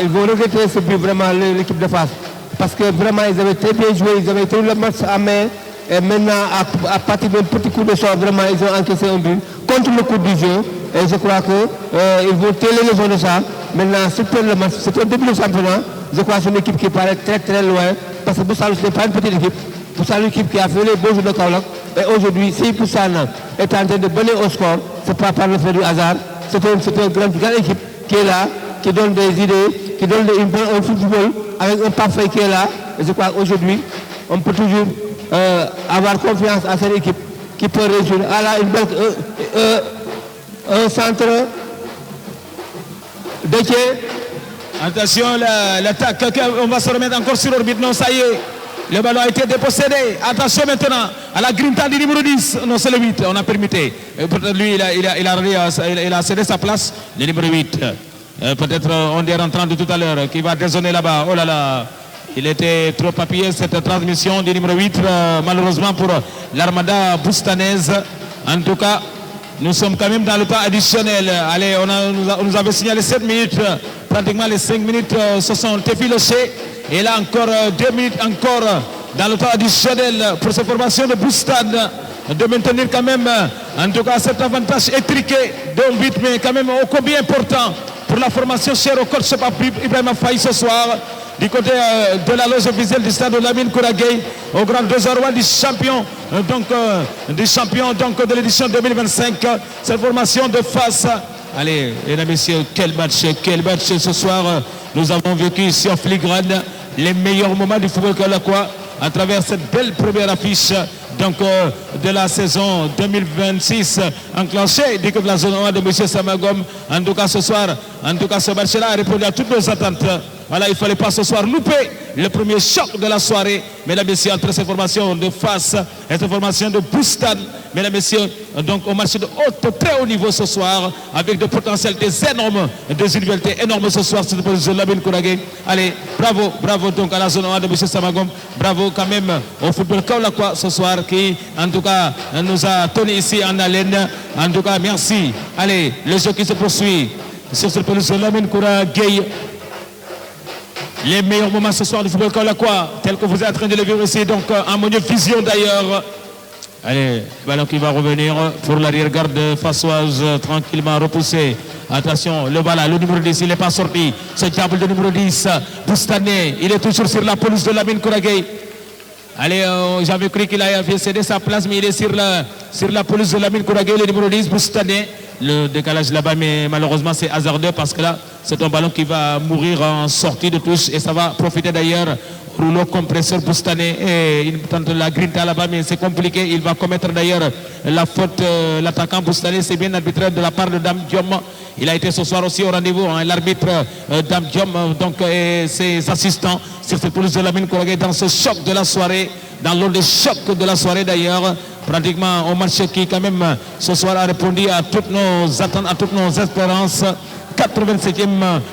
Ils vont regretter ce but vraiment, l'équipe de face. Parce que vraiment, ils avaient très bien joué, ils avaient tout le match à main. Et maintenant, à partir d'un petit coup de sort, vraiment, ils ont encaissé un but contre le coup du jeu. Et je crois qu'ils vont tirer les gens de ça. Maintenant, c'est le match, c'est un début de championnat. Je crois que c'est une équipe qui paraît très très loin. Parce que Boussal, ce n'est pas une petite équipe. Boussal, l'équipe qui a fait les beaux jours de Kaolack. Et aujourd'hui, si Boussal est en train de bonner au score, ce n'est pas par le fait du hasard. C'est une grande équipe qui est là, qui donne des idées, qui donne un football avec un parfait qui est là. Et je crois qu'aujourd'hui, on peut toujours avoir confiance à cette équipe qui peut réussir. Une belle, un centre d'équipe. Attention, l'attaque, on va se remettre encore sur orbite. Non, ça y est. Le ballon a été dépossédé. Attention maintenant à la grinta du numéro 10. Non, c'est le 8. On a permuté. Lui, il a cédé sa place. Le numéro 8. Peut-être on est rentrant de tout à l'heure qui va dézonner là-bas. Oh là là. Il était trop appuyé cette transmission du numéro 8. Malheureusement pour l'Armada boustanaise. En tout cas, nous sommes quand même dans le temps additionnel. Allez, on nous avait signalé 7 minutes. Pratiquement les 5 minutes se sont effilochées. Et là encore 2 minutes encore dans le temps additionnel pour cette formation de Boustane de maintenir quand même en tout cas cet avantage étriqué d'un but, mais quand même ô combien important pour la formation chère au coach Ibrahima Faye ce soir du côté de la loge officielle du stade de Lamine Kouragay au grand désarroi du champion donc de l'édition 2025. Cette formation de face. Allez, mesdames et messieurs, quel match ce soir. Nous avons vécu ici en filigrane les meilleurs moments du football kaolackois à travers cette belle première affiche donc, de la saison 2026 enclenchée du côté de la zone 1 de M. Samagom. En tout cas ce soir, ce match-là a répondu à toutes nos attentes. Voilà, il ne fallait pas ce soir louper le premier choc de la soirée. Mesdames et messieurs, entre ces formations de face et cette formation de Boustane, mesdames et messieurs, donc au match de très haut niveau ce soir, avec des potentialités énormes, des inégalités énormes ce soir sur le zone Lamine Kouragay. Allez, bravo donc à la zone 1 de M. Samagom, bravo quand même au football kaolackois ce soir qui en tout cas nous a tenu ici en haleine. En tout cas, merci. Allez, le jeu qui se poursuit sur cette pelouse Lamine Kouragay. Les meilleurs moments ce soir du football kaolackois, tel que vous êtes en train de le vivre ici, donc en monovision d'ailleurs. Allez, ballon qui va revenir pour l'arrière-garde fassoise, tranquillement repoussé. Attention, le numéro 10, il n'est pas sorti. Ce diable de numéro 10, Boustané, il est toujours sur la pelouse de Lamine Kouragay. Allez, j'avais cru qu'il avait cédé sa place, mais il est sur la pelouse de Lamine Kouragay, le numéro 10, Boustané. Le décalage là-bas, mais malheureusement c'est hasardeux parce que là, c'est un ballon qui va mourir en sortie de touche et ça va profiter d'ailleurs au rouleau compresseur Boustané. Et il tente la grinta là-bas, mais c'est compliqué. Il va commettre d'ailleurs la faute, l'attaquant Boustané. C'est bien arbitré de la part de Dame Diom. Il a été ce soir aussi au rendez-vous, hein, l'arbitre Dame Diom donc, et ses assistants sur cette pelouse de Lamine Kouragay dans ce choc de la soirée, dans l'ordre de choc de la soirée d'ailleurs. Pratiquement un match qui quand même ce soir a répondu à toutes nos attentes, à toutes nos espérances. 87e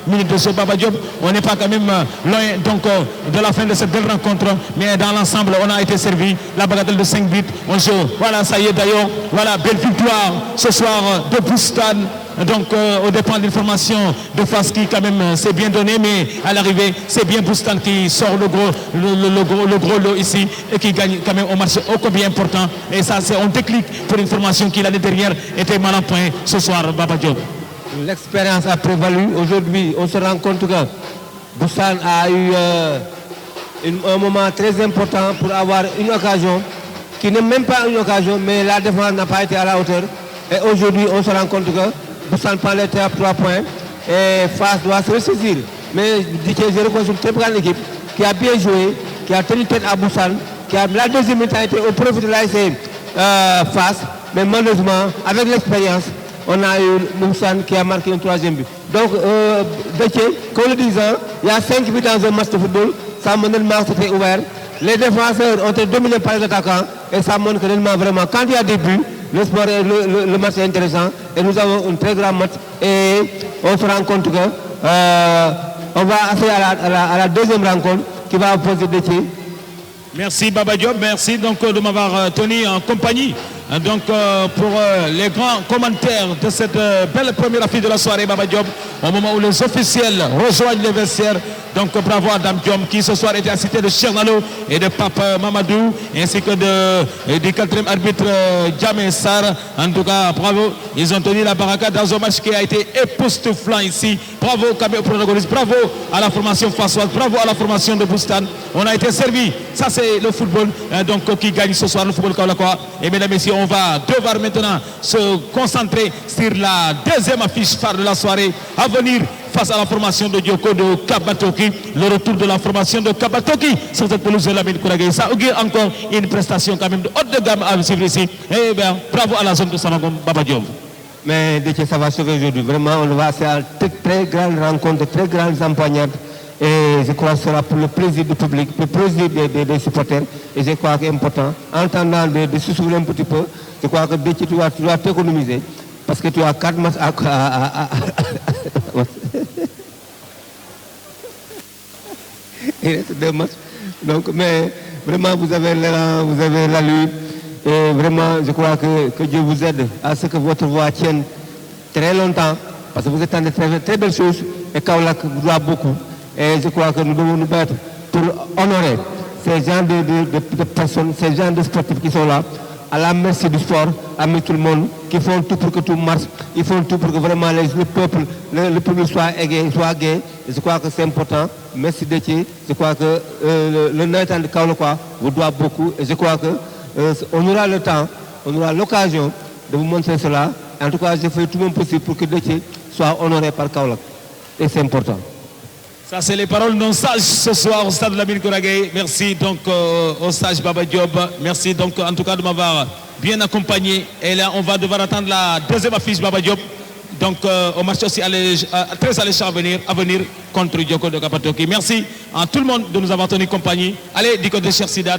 minute de ce Baba Diop. On n'est pas quand même loin donc de la fin de cette belle rencontre, mais dans l'ensemble on a été servi. La bagatelle de 5 buts, on joue. Voilà, ça y est d'ailleurs. Voilà, belle victoire ce soir de Boustane. Donc au dépend d'une formation de face qui quand même s'est bien donné, mais à l'arrivée c'est bien Boustane qui sort le gros lot ici et qui gagne quand même au match ô combien important. Et ça c'est un déclic pour une formation qui l'année dernière était mal en point. Ce soir Baba Diop. L'expérience a prévalu. Aujourd'hui, on se rend compte que Boustane a eu un moment très important pour avoir une occasion qui n'est même pas une occasion, mais la défense n'a pas été à la hauteur. Et aujourd'hui, on se rend compte que Boustane prend les 3 points et Fass doit se ressaisir. Mais je reconnais une très grande équipe qui a bien joué, qui a tenu tête à Boustane, la deuxième minute a été au profit de l'ASC Fass, mais malheureusement, avec l'expérience, on a eu Moussan qui a marqué un 3e but. Donc, comme le disant, il y a 5 buts dans un match de football, ça montre que c'était ouvert. Les défenseurs ont été dominés par les attaquants et ça montre que vraiment, quand il y a des buts, le sport, le match est intéressant et nous avons un très grand match et on se rend compte que on va passer à la deuxième rencontre qui va opposer Déthié. Merci Baba Diop, merci donc de m'avoir tenu en compagnie. Donc pour les grands commentaires de cette belle première affiche de la soirée, Baba Diop, au moment où les officiels rejoignent les vestiaires. Donc bravo à Dame Diom qui ce soir était assisté de Chernalo et de Pape Mamadou, ainsi que du 4e arbitre Djamé Sarr. En tout cas, bravo, ils ont tenu la baraka dans un match qui a été époustouflant ici. Bravo Kamé au protagoniste, bravo à la formation Fassoise, bravo à la formation de Boustan. On a été servi, ça c'est le football donc qui gagne ce soir, le football kaolackois. Et mesdames et messieurs, on va devoir maintenant se concentrer sur la deuxième affiche phare de la soirée à venir face à la formation de Djoko de Kabatoki. Le retour de la formation de Kabatoki sur cette pelouse de Lamine Kouragé. Ça augure encore une prestation quand même de haute de gamme à suivre ici. Et bien, bravo à la zone de Sanagom, Baba Diop. Mais Déthié, ça va sauver aujourd'hui. Vraiment, on va faire de très grandes rencontres, de très grandes empoignades. Et je crois que ce sera pour le plaisir du public, pour le plaisir des supporters. Et je crois que c'est important. En attendant de se souvenir un petit peu, je crois que Déthié, tu dois t'économiser. Parce que tu as 4 matchs il reste 2 matchs. Donc, mais vraiment, vous avez la lutte. Et vraiment, je crois que Dieu vous aide à ce que votre voix tienne très longtemps. Parce que vous êtes en de très, très belles choses. Et Kaolack vous doit beaucoup. Et je crois que nous devons nous battre pour honorer ces gens de personnes, ces gens de sportifs qui sont là, à la merci du sport, à tout le monde, qui font tout pour que tout marche. Ils font tout pour que vraiment le peuple, le public soit gai. Je crois que c'est important. Merci Déthié. Je crois que le Naïtan de Kaolack vous doit beaucoup. Et je crois que on aura le temps, on aura l'occasion de vous montrer cela. En tout cas, je fais tout mon possible pour que Déthié soit honoré par Kaolack. Et c'est important. Ça, c'est les paroles non sages ce soir au stade de Lamine Kouragé. Merci donc au sage Baba Diop. Merci donc en tout cas de m'avoir bien accompagné. Et là, on va devoir attendre la deuxième affiche Baba Diop. Donc au match aussi très alléchant à venir contre Djoko de Kabatoki. Merci à tout le monde de nous avoir tenu compagnie. Allez, du côté Cher Sidat.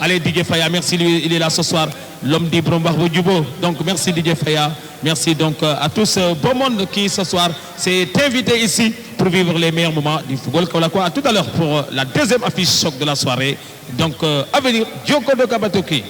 Allez, Didier Faya, merci, lui, il est là ce soir. L'homme d'Ibrombarbo Djubo. Donc merci Didier Faya. Merci donc à tout ce beau monde qui ce soir s'est invité ici pour vivre les meilleurs moments du football kaolackois. À tout à l'heure pour la deuxième affiche choc de la soirée. Donc à venir, Djoko de Kabatoki.